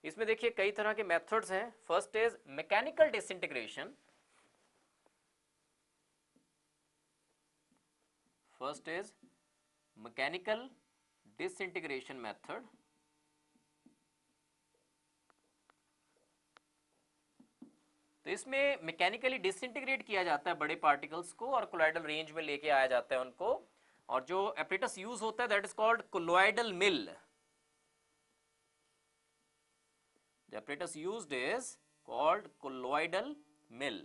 इसमें देखिए कई तरह के मेथड्स हैं। First is mechanical disintegration. First is mechanical disintegration method. तो इसमें मैकेनिकली डिसइंटीग्रेट किया जाता है बड़े पार्टिकल्स को और कोलॉइडल रेंज में लेके आया जाता है उनको, और जो एपरेटस यूज होता है that is called colloidal mill. The apparatus used is called colloidal mill.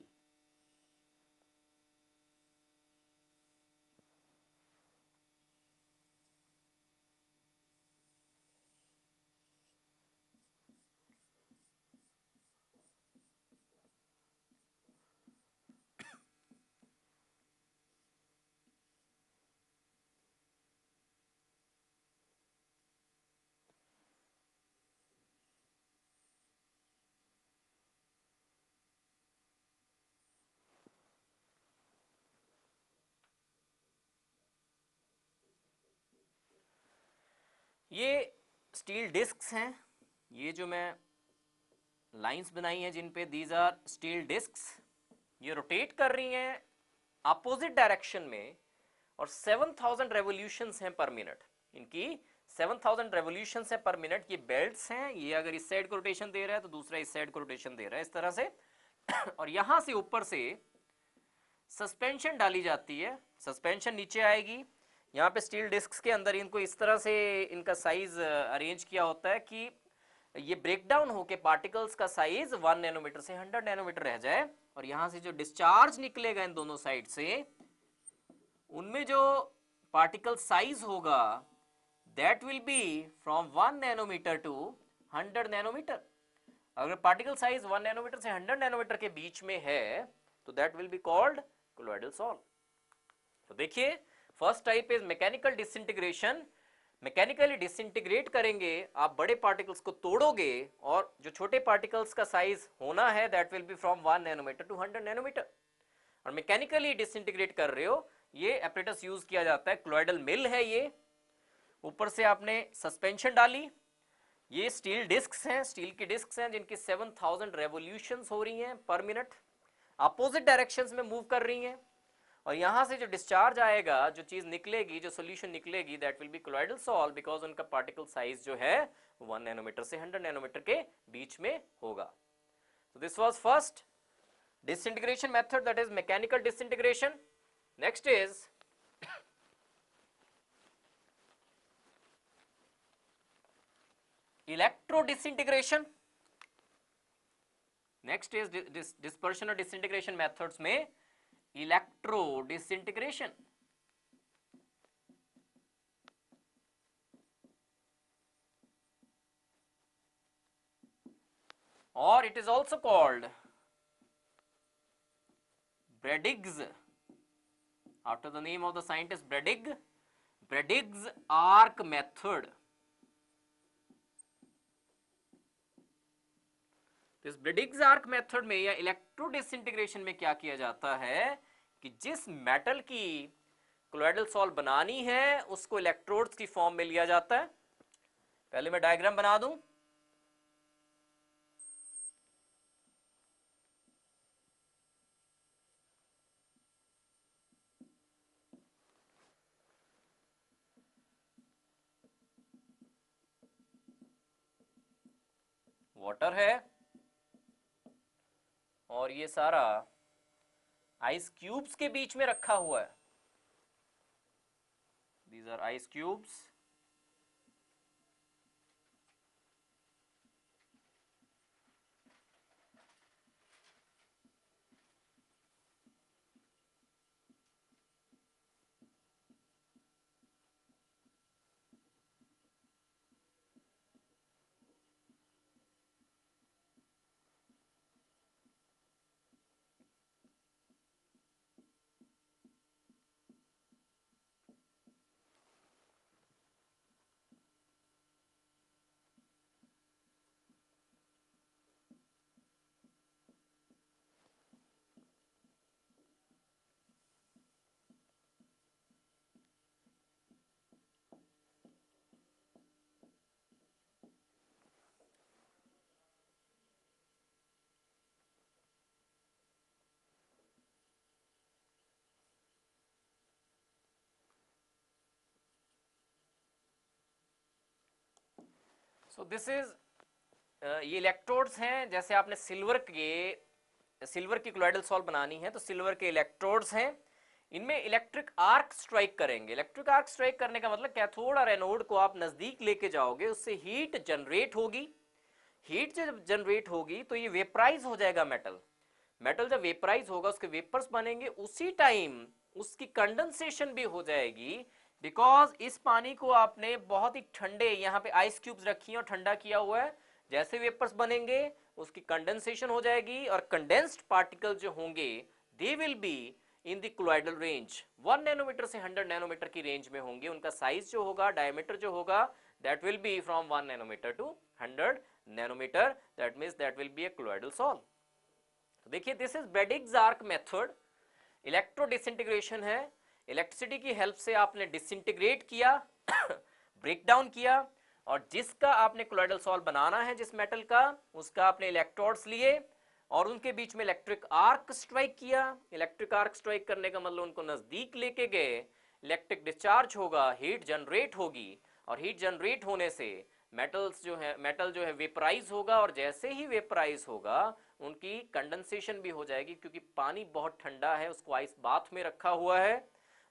ये स्टील डिस्क्स हैं, ये जो मैं लाइंस बनाई हैं जिन पे, दीज आर स्टील डिस्क्स। ये रोटेट कर रही हैं अपोजिट डायरेक्शन में और 7000 रेवोल्यूशंस हैं पर मिनट। इनकी 7000 रेवोल्यूशंस हैं पर मिनट। ये बेल्ट्स हैं, ये अगर इस साइड को रोटेशन दे रहा है तो दूसरा इस साइड को रोटेशन दे रहा है, इस तरह से। और यहां से ऊपर से सस्पेंशन डाली जाती है, सस्पेंशन नीचे आएगी। यहाँ पे स्टील डिस्क्स के अंदर इनको इस तरह से इनका साइज अरेंज किया होता है कि ये ब्रेक डाउन होके पार्टिकल्स का साइज 1 नैनोमीटर से 100 नैनोमीटर रह जाए, और यहां से जो डिस्चार्ज निकलेगा इन दोनों साइड से, उनमें जो पार्टिकल साइज होगा that will be from 1 nanometre to 100 nanometre. अगर पार्टिकल साइज 1 नैनोमीटर से 100 नैनोमीटर के बीच में है तो that will be called colloidal salt. तो देखिए, first type is mechanical disintegration. Mechanically disintegrate करेंगे, आप बड़े पार्टिकल्स को तोड़ोगे और जो छोटे पार्टिकल्स का साइज होना है that will be from 1 nanometre to 100 nanometre. और मैकेनिकली डिसइंटीग्रेट कर रहे हो, ये एपरेटस यूज किया जाता है, कोलॉइडल मिल है ये। ऊपर से आपने सस्पेंशन डाली, ये स्टील डिस्क्स हैं, स्टील की डिस्क्स हैं जिनकी 7000 रेवोल्यूशंस हो रही हैं पर मिनट, अपोजिट डायरेक्शंस में मूव कर रही हैं। और यहां से जो डिस्चार्ज आएगा, जो चीज निकलेगी, जो सॉल्यूशन निकलेगी, that will be colloidal salt, because उनका पार्टिकल साइज जो है 1 नैनोमीटर से 100 नैनोमीटर के बीच में होगा। So this was first disintegration method, that is mechanical disintegration. Next is electro disintegration. Next is dispersion or disintegration methods में electro disintegration. Or it is also called Bradig's, after the name of the scientist Bradig, Bradig's arc method. तो इस ब्रेडिग्स arc method में या electro disintegration में क्या किया जाता है कि जिस मेटल की कोलॉइडल सॉल्ट बनानी है उसको इलेक्ट्रोड्स की फॉर्म में लिया जाता है। पहले मैं डायग्राम बना दूं। वाटर है और ये सारा आइस क्यूब्स के बीच में रखा हुआ है. These are ice cubes. So this is ये इलेक्ट्रोड्स हैं. जैसे आपने सिल्वर की क्लोइडल सॉल्व बनानी है तो सिल्वर के इलेक्ट्रोड्स हैं. इनमें इलेक्ट्रिक आर्क स्ट्राइक करेंगे. इलेक्ट्रिक आर्क स्ट्राइक करने का मतलब कैथोड और एनोड को आप नजदीक लेके जाओगे, उससे हीट जनरेट होगी. हीट जब जनरेट होगी तो ये वेपराइज हो जाएगा मेटल. मेटल जब वेपराइज होगा उसके वेपर्स बनेंगे, उसी टाइम उसकी कंडेंसेशन भी हो जाएगी. बिकॉज इस पानी को आपने बहुत ही ठंडे, यहाँ पे आइस क्यूब्स रखी हैं और ठंडा किया हुआ है. जैसे वेपर्स बनेंगे उसकी कंडेंसेशन हो जाएगी और कंडेंस्ड पार्टिकल जो होंगे they will be in the colloidal range. 1 nanometre से 100 नैनोमीटर की रेंज में होंगे. उनका साइज जो होगा, डायमीटर जो होगा, that will be from 1 nanometre to 100 nanometre. That means that will be a colloidal sol. देखिए, this is Bredig's arc method. Electro disintegration है. इलेक्ट्रिसिटी की हेल्प से आपने डिसइंटीग्रेट किया, ब्रेक डाउन किया, और जिसका आपने क्लोइडल सॉल्व बनाना है, जिस मेटल का, उसका आपने इलेक्ट्रोड्स लिए और उनके बीच में इलेक्ट्रिक आर्क स्ट्राइक किया. इलेक्ट्रिक आर्क स्ट्राइक करने का मतलब उनको नजदीक लेके गए, इलेक्ट्रिक डिस्चार्ज होगा, हीट जनरेट होगी, और हीट जनरेट होने से मेटल जो है वेपराइज होगा, और जैसे ही वेपराइज होगा उनकी कंडेंसेशन भी हो जाएगी, क्योंकि पानी बहुत ठंडा है, उसको आइस बाथ में रखा हुआ है.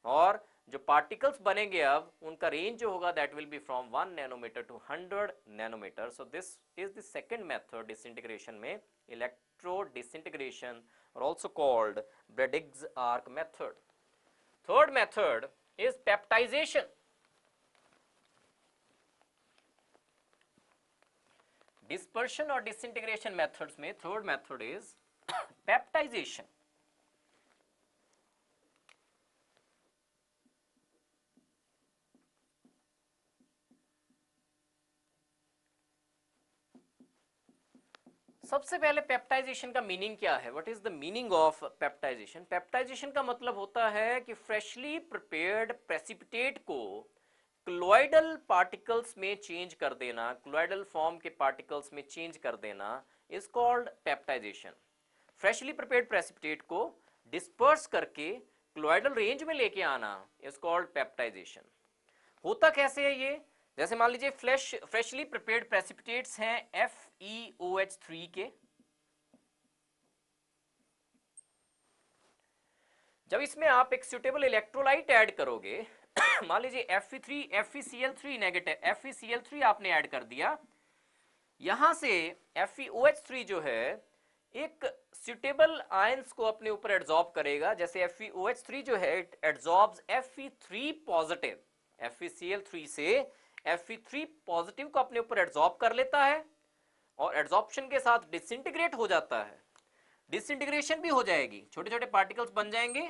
और जो पार्टिकल्स बनेंगे अब उनका रेंज जो होगा that will be from 1 nanometre to 100 nanometre. So this is the second method disintegration में, इलेक्ट्रो डिसइंटीग्रेशन, और also called Bredig's arc method. Third method is peptization. Dispersion और डिसइंटीग्रेशन मेथड्स में थर्ड मेथड इज पेप्टाइजेशन. सबसे पहले peptization का meaning क्या है? What is the meaning of peptization? Peptization का मतलब होता है कि फ्रेशली प्रिपेयर्ड प्रेसिपिटेट को क्लोइडल पार्टिकल्स में चेंज कर देना, क्लोइडल फॉर्म के पार्टिकल्स में चेंज कर देना is called peptization. Freshly prepared precipitate को डिस्पर्स करके क्लोइडल रेंज में लेके आना इज कॉल्ड पेप्टाइजेशन. होता कैसे है ये? जैसे मान लीजिए फ्रेशली प्रिपेयर्ड प्रेसिपिटेट्स हैं FeOH3 के. जब इसमें आप एक सुटेबल इलेक्ट्रोलाइट ऐड करोगे, मान लीजिए FeCl3 नेगेटिव, FeCl3 आपने ऐड कर दिया, यहां से FeOH3 जो है एक सुटेबल आयंस को अपने ऊपर एड्सॉर्ब करेगा. जैसे FeOH3 जो है इट एड्सॉर्ब्स Fe3 पॉजिटिव, FeCl3 से Fe3 पॉजिटिव को अपने ऊपर एड्सॉर्ब कर लेता है, और एड्सॉर्प्शन के साथ डिसइंटीग्रेट हो जाता है. डिसइंटीग्रेशन भी हो जाएगी, छोटे छोटे पार्टिकल्स बन जाएंगे,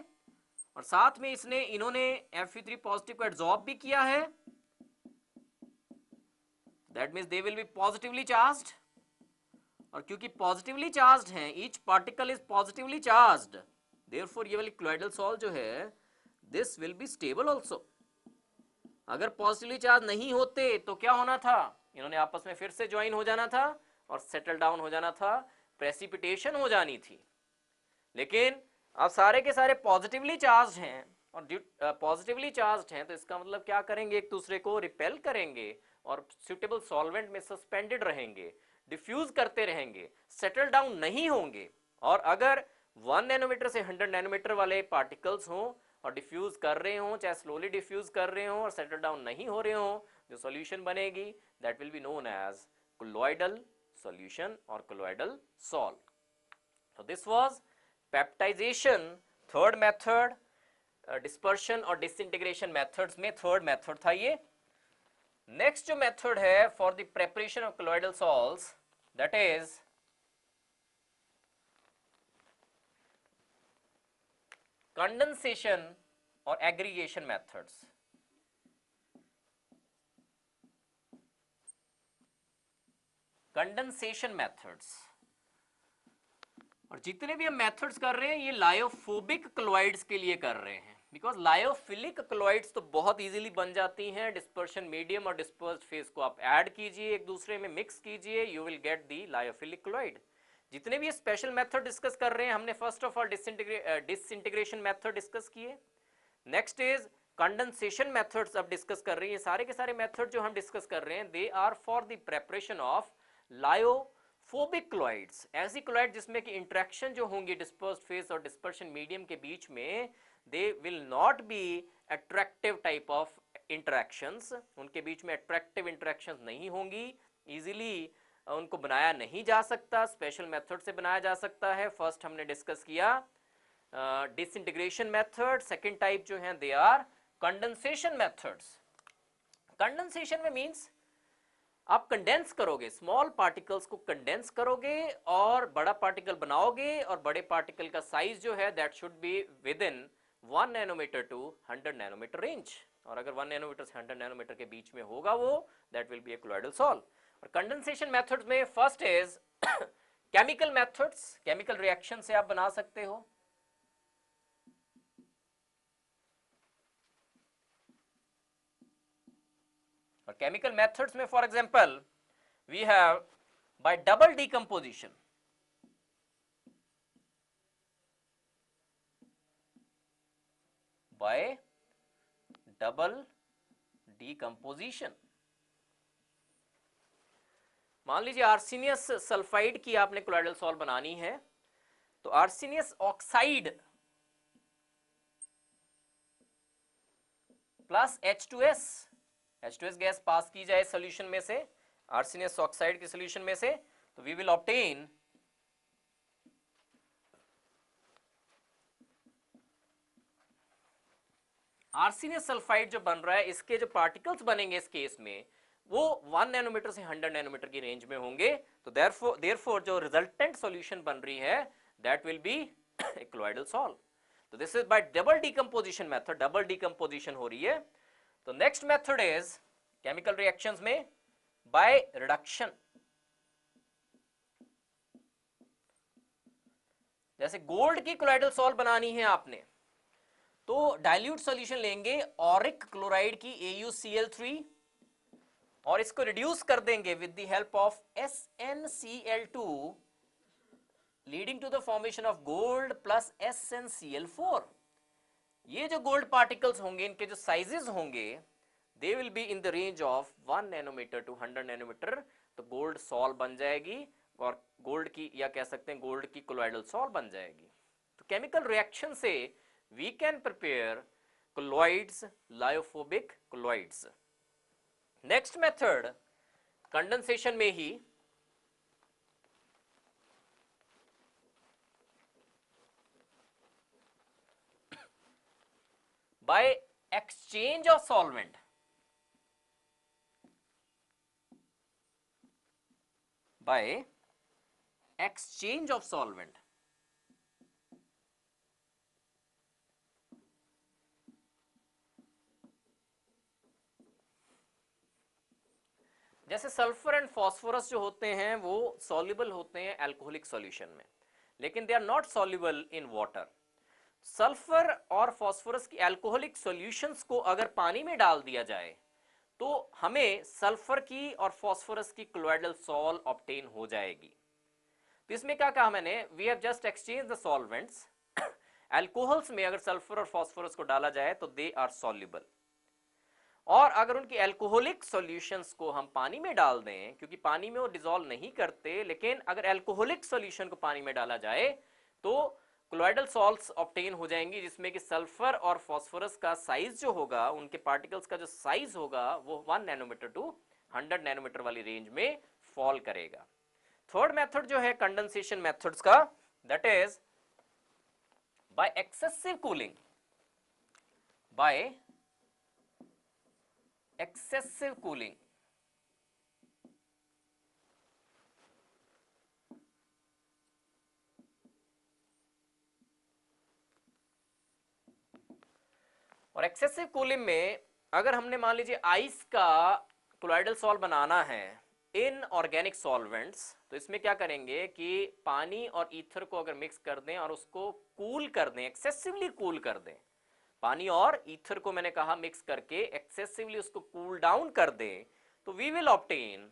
और साथ में इन्होंने Fe3 पॉजिटिव को एड्सॉर्ब भी किया है. That means they will B positively charged, और क्योंकि पॉजिटिवली चार्ज्ड हैं, each particle is positively charged, therefore ये वाली क्लोइडल सॉल्व जो है this will be stable also. अगर पॉजिटिवली चार्ज नहीं होते तो क्या होना था? इन्होंने आपस में फिर से ज्वाइन हो जाना था और सेटल डाउन हो जाना था, प्रेसिपिटेशन हो जानी थी. लेकिन अब सारे के सारे पॉजिटिवली चार्ज हैं, और पॉजिटिवली चार्ज हैं तो इसका मतलब क्या करेंगे? एक दूसरे को रिपेल करेंगे और सुटेबल सॉल्वेंट में सस्पेंडेड रहेंगे. डिफ्यूज करते रहेंगे, सेटल डाउन नहीं होंगे, और अगर 1 नैनोमीटर से 100 नैनोमीटर वाले पार्टिकल्स हों और डिफ्यूज कर रहे हों, चाहे स्लोली डिफ्यूज कर रहे हों और सेटल डाउन नहीं हो रहे हों, जो सॉल्यूशन बनेगी that will be known as colloidal solution और colloidal salt. So this was peptidization, third method. Dispersion और डिसइंटीग्रेशन मेथड्स में थर्ड मेथड था ये. नेक्स्ट जो मेथड है for the preparation of colloidal salts, that is condensation और aggregation methods. Condensation methods, और जितने भी हम मेथड्स कर रहे हैं ये लायोफोबिक क्लोराइड्स के लिए कर रहे हैं, बिकॉज लायोफिलिक क्लोराइड्स तो बहुत इजीली बन जाती हैं. डिस्पर्शन मीडियम और डिस्पर्स्ड फेज को आप ऐड कीजिए, एक दूसरे में मिक्स कीजिए, you will get the lyophilic chloride. जितने भी स्पेशल मेथड डिस्कस कर रहे हैं हमने first of all disintegration method discuss किए. नेक्स्ट इज कंडेंसेशन मेथड्स अब डिस्कस कर रहे हैं. सारे के सारे मेथड जो हम डिस्कस कर रहे हैं they are for the preparation of lyophobic chlorides. ऐसी क्लोराइड जिसमें कि इंटरेक्शन जो होंगी डिस्पर्स्ड फेज और डिस्पर्शन मीडियम के बीच में, they will not be attractive type of interactions. उनके बीच में अट्रैक्टिव इंटरेक्शंस नहीं होंगी, इजीली उनको बनाया नहीं जा सकता, स्पेशल मेथड से बनाया जा सकता है. फर्स्ट हमने डिस्कस किया डिसइंटीग्रेशन मेथड. सेकेंड टाइप जो है they are condensation methods. Condensation में मीन्स आप कंडेंस करोगे, स्मॉल पार्टिकल्स को कंडेंस करोगे और बड़ा पार्टिकल बनाओगे, और बड़े पार्टिकल का साइज जो है that should be within 1 nanometre to 100 nanometre range. और अगर 1 नैनोमीटर से 100 नैनोमीटर के बीच में होगा वो, that will be a colloidal salt. और कंडेंसेशन मेथड्स में first is chemical methods. Chemical reaction से आप बना सकते हो. और केमिकल मेथड्स में for example we have by double decomposition. By double decomposition, मान लीजिए आर्सेनियस सल्फाइड की आपने कोलॉइडल सॉल्ट बनानी है, तो arsenious oxide plus H2S, H2S gas pass की जाए सॉल्यूशन में से, आर्सेनियस ऑक्साइड के सॉल्यूशन में से, तो वी विल ऑब्टेन आर्सेनियस सल्फाइड. जो बन रहा है इसके जो पार्टिकल्स बनेंगे इस केस में वो 1 नैनोमीटर से 100 नैनोमीटर की रेंज में होंगे. तो देयरफॉर जो रिजल्टेंट सॉल्यूशन बन रही है that will be a colloidal salt. तो this is by double decomposition method, double decomposition हो रही है. तो next method is chemical reactions में बाय रिडक्शन. जैसे गोल्ड की कोलॉइडल सॉल्ट बनानी है आपने, तो डाइल्यूट सॉल्यूशन लेंगे ऑरिक क्लोराइड की AuCl3 और इसको रिड्यूस कर देंगे with the help of SnCl2 leading to the formation of gold plus SnCl4. ये जो गोल्ड पार्टिकल्स होंगे इनके जो साइजेस होंगे they will be in the range of 1 nanometre to 100 nanometre. तो गोल्ड सॉल्ट बन जाएगी और गोल्ड की, या कह सकते हैं गोल्ड की कोलॉइडल सॉल्ट बन जाएगी. तो केमिकल रिएक्शन से we can prepare colloids, lyophobic colloids. Next method condensation में ही by exchange of solvent, by exchange of solvent. जैसे सल्फर एंड फॉस्फोरस जो होते हैं वो सॉल्युबल होते हैं अल्कोहलिक सॉल्यूशन में, लेकिन they are not soluble in water. Sulphur और फॉस्फोरस की अल्कोहलिक सॉल्यूशंस को अगर पानी में डाल दिया जाए तो हमें सल्फर की और फॉस्फोरस की कोलॉइडल सॉल्ट ऑब्टेन हो जाएगी. तो इसमें क्या कहा मैंने, we have just exchange the solvents. Alcohols में अगर सल्फर और फॉस्फोरस को डाला जाए तो दे आर सॉल्युबल. और अगर उनकी एल्कोहलिक सॉल्यूशंस को हम पानी में डाल दें, क्योंकि पानी में वो डिसॉल्व नहीं करते, लेकिन अगर एल्कोहलिक सॉल्यूशन को पानी में डाला जाए तो कोलॉइडल सॉल्ट्स ऑब्टेन हो जाएंगी, जिसमें कि सल्फर और फास्फोरस का साइज जो होगा, उनके पार्टिकल्स का जो साइज होगा वो 1 नैनोमीटर टू 100 नैनोमीटर वाली रेंज में फॉल करेगा। थर्ड मेथड जो है कंडेंसेशन मेथड्स का, that is by excessive cooling, by excessive cooling. और एक्सेसिव कूलिंग में अगर हमने मान लीजिए आइस का कोलॉइडल सॉल्ट बनाना है इन ऑर्गेनिक सॉल्वेंट्स, तो इसमें क्या करेंगे कि पानी और ईथर को अगर मिक्स कर दें और उसको कूल कर दें, एक्सेसिवली कूल कर दें, पानी और ईथर को मैंने कहा मिक्स करके एक्सेसिवली उसको कूल डाउन कर दें, तो we will obtain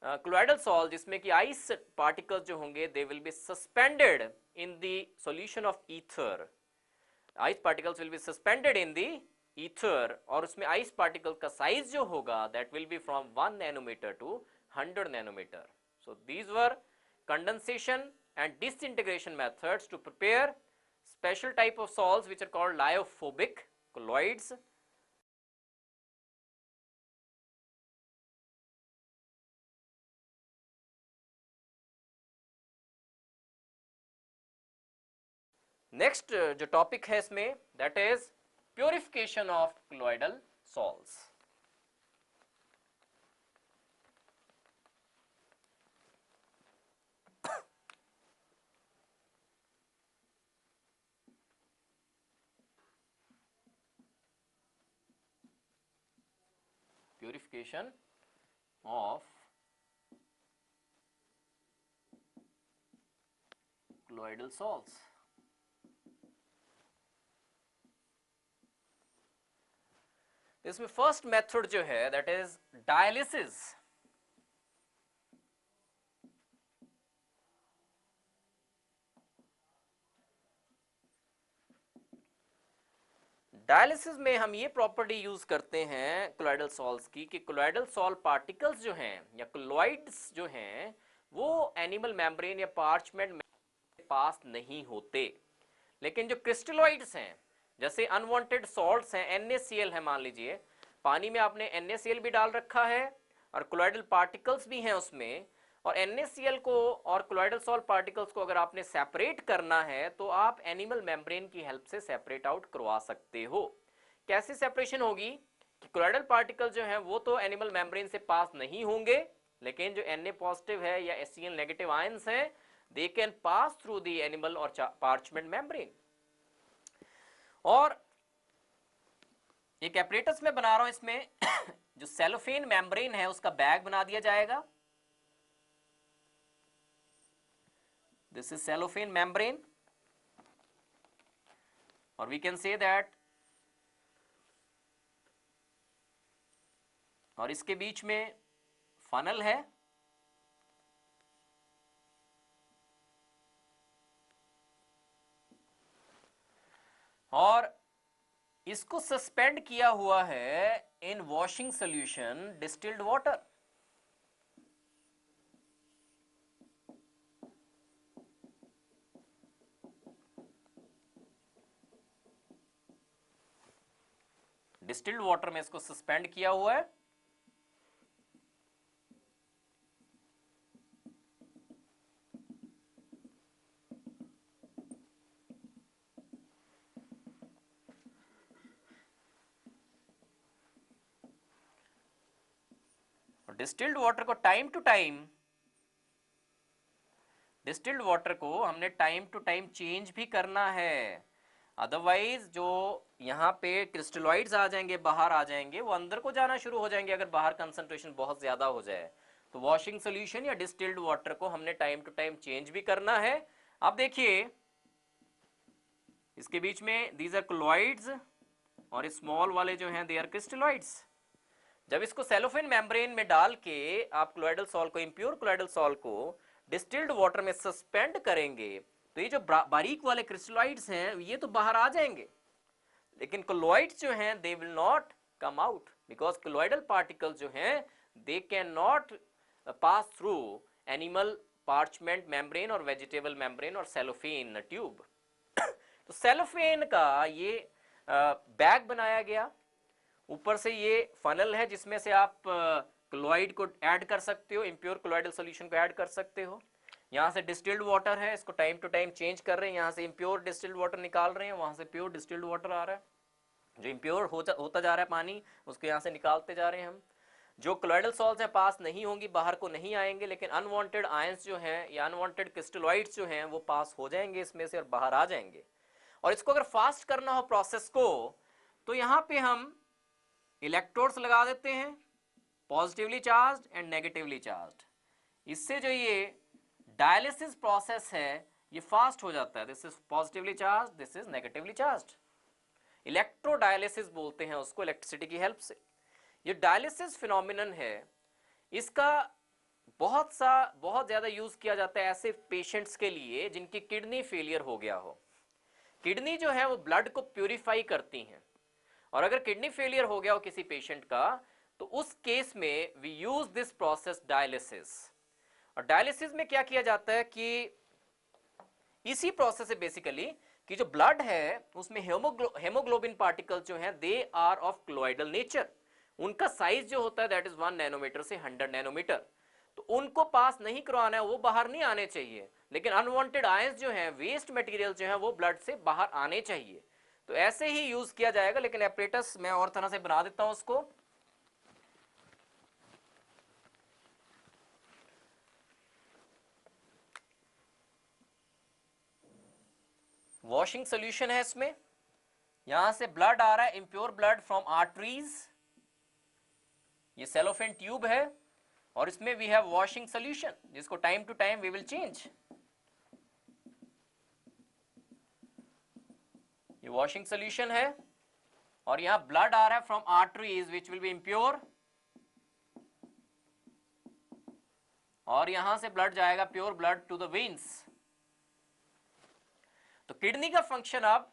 colloidal salt, जिसमें कि आइस पार्टिकल्स जो होंगे they will be suspended in the solution of ether. Ice particles will be suspended in the ether, और उसमें आइस पार्टिकल का साइज जो होगा that will be from 1 nanometre to 100 nanometre. So these were condensation and disintegration methods to prepare special type of salts which are called lyophobic colloids. Next जो topic है इसमें that is purification of colloidal salts. Purification of colloidal salts. इसमें first method जो है that is dialysis. Dialysis में हम ये property use करते हैं कोलॉइडल सॉल्ट्स की कि कोलॉइडल सॉल्ट पार्टिकल्स जो हैं या कोलॉइड्स जो हैं वो एनिमल मेम्ब्रेन या पार्चमेंट में पास नहीं होते, लेकिन जो क्रिस्टलॉइड्स हैं, जैसे अनवांटेड सॉल्ट्स हैं, NaCl है मान लीजिए, पानी में आपने NaCl भी डाल रखा है और कोलॉइडल पार्टिकल्स भी हैं उसमें, और NaCl को और कोलॉइडल सॉल्ट पार्टिकल्स को अगर आपने सेपरेट करना है तो आप एनिमल मेम्ब्रेन की हेल्प से सेपरेट आउट करवा सकते हो। कैसे सेपरेशन होगी कि कोलॉइडल पार्टिकल जो हैं वो तो एनिमल मेम्ब्रेन से पास नहीं होंगे, लेकिन जो Na पॉजिटिव है या Cl नेगेटिव आयंस हैं they can pass through the animal or parchment membrane. और एक एपरेटस में बना रहा हूं, इसमें जो सेलोफेन मेम्ब्रेन है उसका बैग बना दिया जाएगा। दिस इज सेलोफेन मेम्ब्रेन, और वी कैन से दैट, और इसके बीच में फनल है, और इसको सस्पेंड किया हुआ है in washing solution distilled water. Distilled water में इसको सस्पेंड किया हुआ है, डिस्टिल्ड वाटर को time to time, distilled water को हमने टाइम टू टाइम चेंज भी करना है, अदरवाइज जो यहाँ पे क्रिस्टलॉइड्स आ जाएंगे, बाहर आ जाएंगे, वो अंदर को जाना शुरू हो जाएंगे अगर बाहर कंसंट्रेशन बहुत ज्यादा हो जाए। तो वॉशिंग सोल्यूशन या डिस्टिल्ड वाटर को हमने टाइम टू टाइम चेंज भी करना है। अब देखिए इसके बीच में दीज आर कोलॉइड्स, और स्मॉल वाले जो हैं दे आर क्रिस्टलॉइड्स। जब इसको सेलोफेन मेम्ब्रेन में डाल के आप कोलॉइडल सॉल्ट को, इम्प्योर कोलॉइडल सॉल्ट को डिस्टिल्ड वाटर में सस्पेंड करेंगे, तो ये जो बारीक वाले क्रिस्टलॉइड्स हैं ये तो बाहर आ जाएंगे, लेकिन कोलॉइड्स जो हैं they will not come out, because क्लोइडल particle जो हैं they can not pass through animal parchment membrane और वेजिटेबल मेम्ब्रेन और सेलोफेन ट्यूब। तो सेलोफेन का ये बैग बनाया गया, ऊपर से ये फनल है जिसमें से आप क्लोराइड को ऐड कर सकते हो, इम्प्योर क्लोराइडल सॉल्यूशन को ऐड कर सकते हो। यहाँ से डिस्टिल्ड वाटर है, इसको टाइम टू टाइम चेंज कर रहे हैं, यहाँ से इम्प्योर डिस्टिल्ड वाटर निकाल रहे हैं, वहाँ से प्योर डिस्टिल्ड वाटर आ रहा है, जो इम्प्योर होता जा रहा है पानी उसको यहाँ से निकालते जा रहे हैं हम। जो क्लोइडल सॉल्ट्स हैं पास नहीं होंगी, बाहर को नहीं आएंगे, लेकिन अनवांटेड आयंस जो हैं या अनवांटेड क्रिस्टलॉइड्स जो हैं वो पास हो जाएंगे इसमें से और बाहर आ जाएंगे। और इसको अगर फास्ट करना हो प्रोसेस को, तो यहाँ पे हम इलेक्ट्रोड्स लगा देते हैं, positively charged and negatively charged. इससे जो ये डायलिसिस प्रोसेस है ये फास्ट हो जाता है। This is positively charge, this is negatively charged. Electrodialysis बोलते हैं उसको, इलेक्ट्रिसिटी की हेल्प से। ये डायलिसिस फिनोमिनन है, इसका बहुत ज़्यादा यूज़ किया जाता है ऐसे पेशेंट्स के लिए जिनकी किडनी फेलियर हो गया हो। किडनी जो है वो ब्लड को प्यूरिफाई करती हैं, और अगर किडनी फेलियर हो गया हो किसी पेशेंट का, तो उस केस में we use this process dialysis. और डायलिसिस में क्या किया जाता है कि इसी प्रोसेस से बेसिकली कि जो ब्लड है उसमें हेमोग्लोबिन पार्टिकल जो हैं they are of colloidal nature. उनका साइज जो होता है दैट इज 1 नैनोमीटर से 100 नैनोमीटर। तो उनको पास नहीं करवाना है, वो बाहर नहीं आने चाहिए, लेकिन अनवांटेड आयंस जो हैं, वेस्ट मटेरियल जो है वो ब्लड से बाहर आने चाहिए। तो ऐसे ही यूज किया जाएगा, लेकिन एपरेटस मैं और तरह से बना देता हूं उसको। वॉशिंग सोल्यूशन है इसमें, यहां से ब्लड आ रहा है, इंप्योर ब्लड फ्रॉम आर्टरीज, ये सेलोफेन ट्यूब है, और इसमें वी हैव वॉशिंग सोल्यूशन जिसको time to time we will change. ये वॉशिंग सोल्यूशन है, और यहां ब्लड आ रहा है from arteries which will be impure, और यहां से ब्लड जाएगा pure blood to the veins. तो किडनी का फंक्शन अब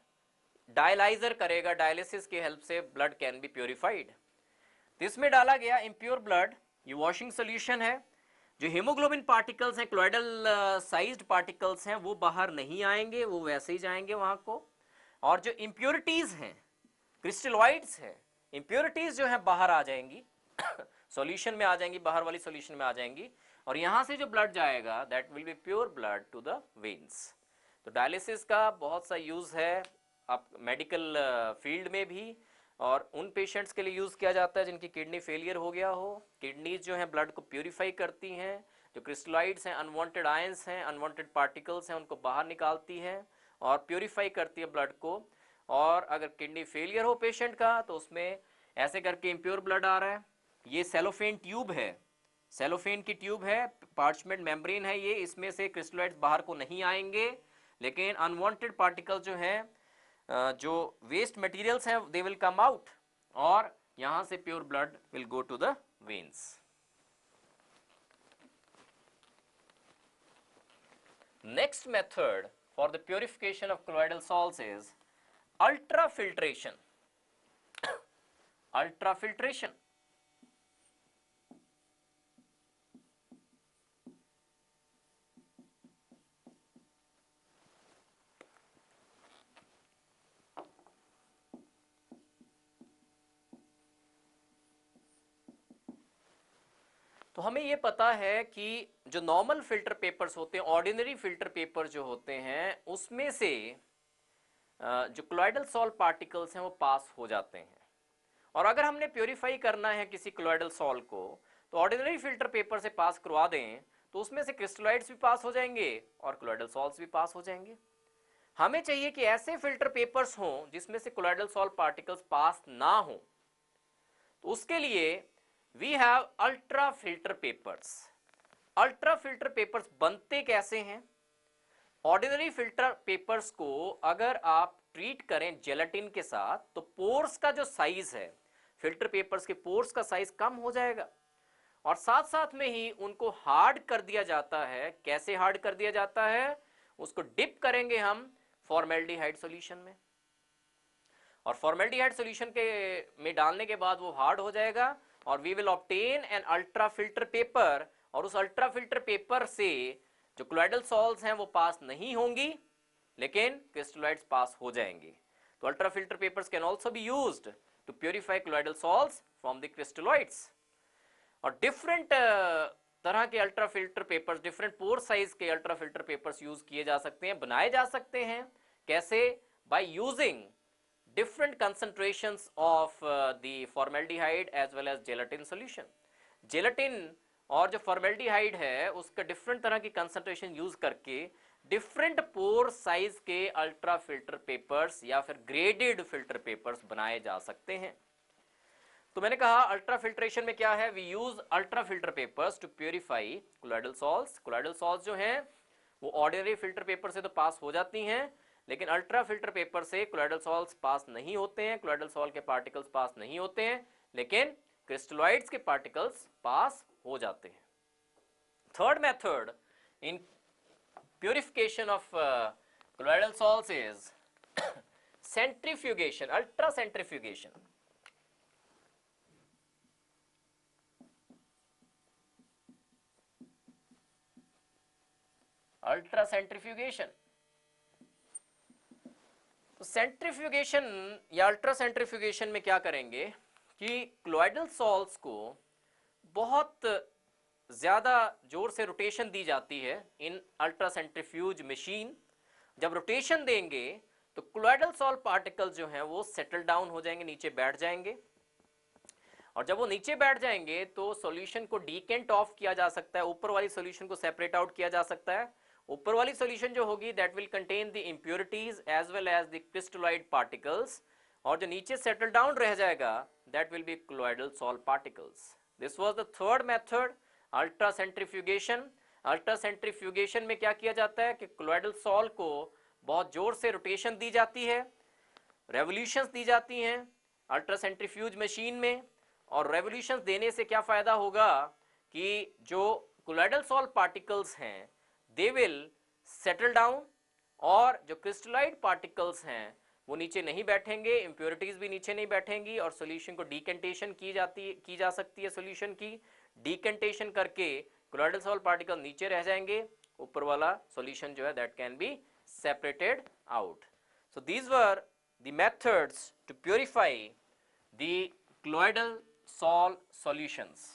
डायलाइजर करेगा, डायलिसिस की हेल्प से ब्लड कैन बी प्योरिफाइड। तो इसमें डाला गया इंप्योर ब्लड, ये वॉशिंग सोल्यूशन है। जो हेमोग्लोबिन पार्टिकल्स हैं, क्लोइडल साइज्ड पार्टिकल्स हैं, वो बाहर नहीं आएंगे, वो वैसे ही जाएंगे वहां को। और जो इम्प्योरिटीज हैं, क्रिस्टलॉइड्स हैं, इम्प्योरिटीज जो है बाहर आ जाएंगी सॉल्यूशन में आ जाएंगी, बाहर वाली सॉल्यूशन में आ जाएंगी, और यहां से जो ब्लड जाएगा that will be pure blood to the veins. तो डायलिसिस का बहुत सा यूज है अब मेडिकल फील्ड में भी, और उन पेशेंट्स के लिए यूज किया जाता है जिनकी किडनी फेलियर हो गया हो। किडनीज जो है ब्लड को प्यूरिफाई करती हैं, जो क्रिस्टलॉइड्स हैं, अनवांटेड आयंस हैं, अनवांटेड पार्टिकल्स हैं, उनको बाहर निकालती है और प्यूरिफाई करती है ब्लड को। और अगर किडनी फेलियर हो पेशेंट का, तो उसमें ऐसे करके इम्प्योर ब्लड आ रहा है। ये सेलोफेन ट्यूब है, सेलोफेन की ट्यूब है, पार्चमेंट मेम्ब्रेन है ये, इसमें से क्रिस्टलॉइड्स बाहर को नहीं आएंगे, लेकिन अनवांटेड पार्टिकल जो हैं, जो वेस्ट मटेरियल्स हैं, दे विल कम आउट, और यहां से pure blood will go to the veins. Next method for the purification of colloidal salts is ultrafiltration. Ultrafiltration. तो हमें ये पता है कि जो नॉर्मल फिल्टर पेपर्स होते हैं, ऑर्डिनरी फिल्टर पेपर जो होते हैं, उसमें से जो क्लोइडल सॉल्ट पार्टिकल्स हैं वो पास हो जाते हैं। और अगर हमने प्योरीफाई करना है किसी क्लोइडल सॉल्ट को, तो ऑर्डिनरी फिल्टर पेपर से पास करवा दें, तो उसमें से क्रिस्टलॉइड्स भी पास हो जाएंगे और क्लोइडल सॉल्ट्स भी पास हो जाएंगे। हमें चाहिए कि ऐसे फिल्टर पेपर्स हों जिसमें से क्लोइडल सॉल्ट पार्टिकल्स पास ना हो। तो उसके लिए we have ultra filter papers. Ultra filter papers बनते कैसे हैं? ऑर्डिनरी फिल्टर पेपर्स को अगर आप ट्रीट करें जेलेटिन के साथ, तो पोर्स का जो साइज है, फिल्टर पेपर्स के पोर्स का साइज कम हो जाएगा, और साथ साथ में ही उनको हार्ड कर दिया जाता है। कैसे हार्ड कर दिया जाता है? उसको डिप करेंगे हम फॉर्मेल्डिहाइड सॉल्यूशन में, और फॉर्मेल्डिहाइड सॉल्यूशन के में डालने के बाद वो हार्ड हो जाएगा और we will obtain an ultra filter paper, और उस अल्ट्रा फिल्टर पेपर से जो कोलॉइडल सॉल्ट्स हैं वो पास नहीं होंगी लेकिन क्रिस्टलाइड्स पास हो जाएंगे। तो ultra filter papers can also be used to purify colloidal salts from the crystalloids. और डिफरेंट तरह के ultra filter papers, different pore size के अल्ट्रा फिल्टर पेपर्स यूज किए जा सकते हैं, बनाए जा सकते हैं। कैसे? By using different concentrations of the formaldehyde as well as gelatin solution। gelatin और जो formaldehyde है उसका डिफरेंट तरह की कंसंट्रेशन यूज करके डिफरेंट पोर साइज के अल्ट्रा फिल्टर पेपर्स या फिर ग्रेडेड फिल्टर पेपर्स बनाए जा सकते हैं। तो मैंने कहा अल्ट्रा फिल्ट्रेशन में क्या है, we use ultra filter papers to purify colloidal salts. Colloidal salts जो हैं वो ऑर्डिनरी फिल्टर पेपर से तो पास हो जाती हैं, लेकिन अल्ट्रा फिल्टर पेपर से कोलॉइडल सॉल्ट्स पास नहीं होते हैं, कोलॉइडल सॉल्ट के पार्टिकल्स पास नहीं होते हैं, लेकिन क्रिस्टलॉइड्स के पार्टिकल्स पास हो जाते हैं। Third method in purification of colloidal salts is centrifugation, ultra centrifugation. Ultra centrifugation, तो सेंट्रीफ्यूगेशन या अल्ट्रा सेंट्रीफ्यूगेशन में क्या करेंगे कि कोलॉइडल सॉल्ट्स को बहुत ज़्यादा जोर से रोटेशन दी जाती है इन अल्ट्रा सेंट्रीफ्यूज मशीन। जब रोटेशन देंगे तो कोलॉइडल सॉल्ट पार्टिकल्स जो हैं वो सेटल डाउन हो जाएंगे, नीचे बैठ जाएंगे, और जब वो नीचे बैठ जाएंगे तो सॉल्यूशन को डीकेंट ऑफ किया जा सकता है, ऊपर वाली सॉल्यूशन को सेपरेट आउट किया जा सकता है। ऊपर वाली सॉल्यूशन जो होगी that will contain the impurities as well as the crystalloid particles, और जो नीचे सेटल डाउन रह जाएगा that will be colloidal salt particles. This was the third method, ultra centrifugation. Ultra centrifugation में क्या किया जाता है कि कोलॉइडल सॉल्ट को बहुत जोर से रोटेशन दी जाती है, रेवोल्यूशंस दी जाती हैं अल्ट्रा सेंट्रीफ्यूज मशीन में, और रेवोल्यूशंस देने से क्या फायदा होगा कि जो कोलॉइडल सॉल्ट पार्टिकल्स हैं दे विल सेटल डाउन, और जो क्रिस्टलाइड पार्टिकल्स हैं वो नीचे नहीं बैठेंगे, इंप्योरिटीज भी नीचे नहीं बैठेंगी, और सॉल्यूशन को डीकेंटेशन की जा सकती है। सॉल्यूशन की डीकेंटेशन करके कोलॉइडल सॉल्ट पार्टिकल नीचे रह जाएंगे, ऊपर वाला सॉल्यूशन जो है that can be separated out. So these were the methods to purify the colloidal salt solutions।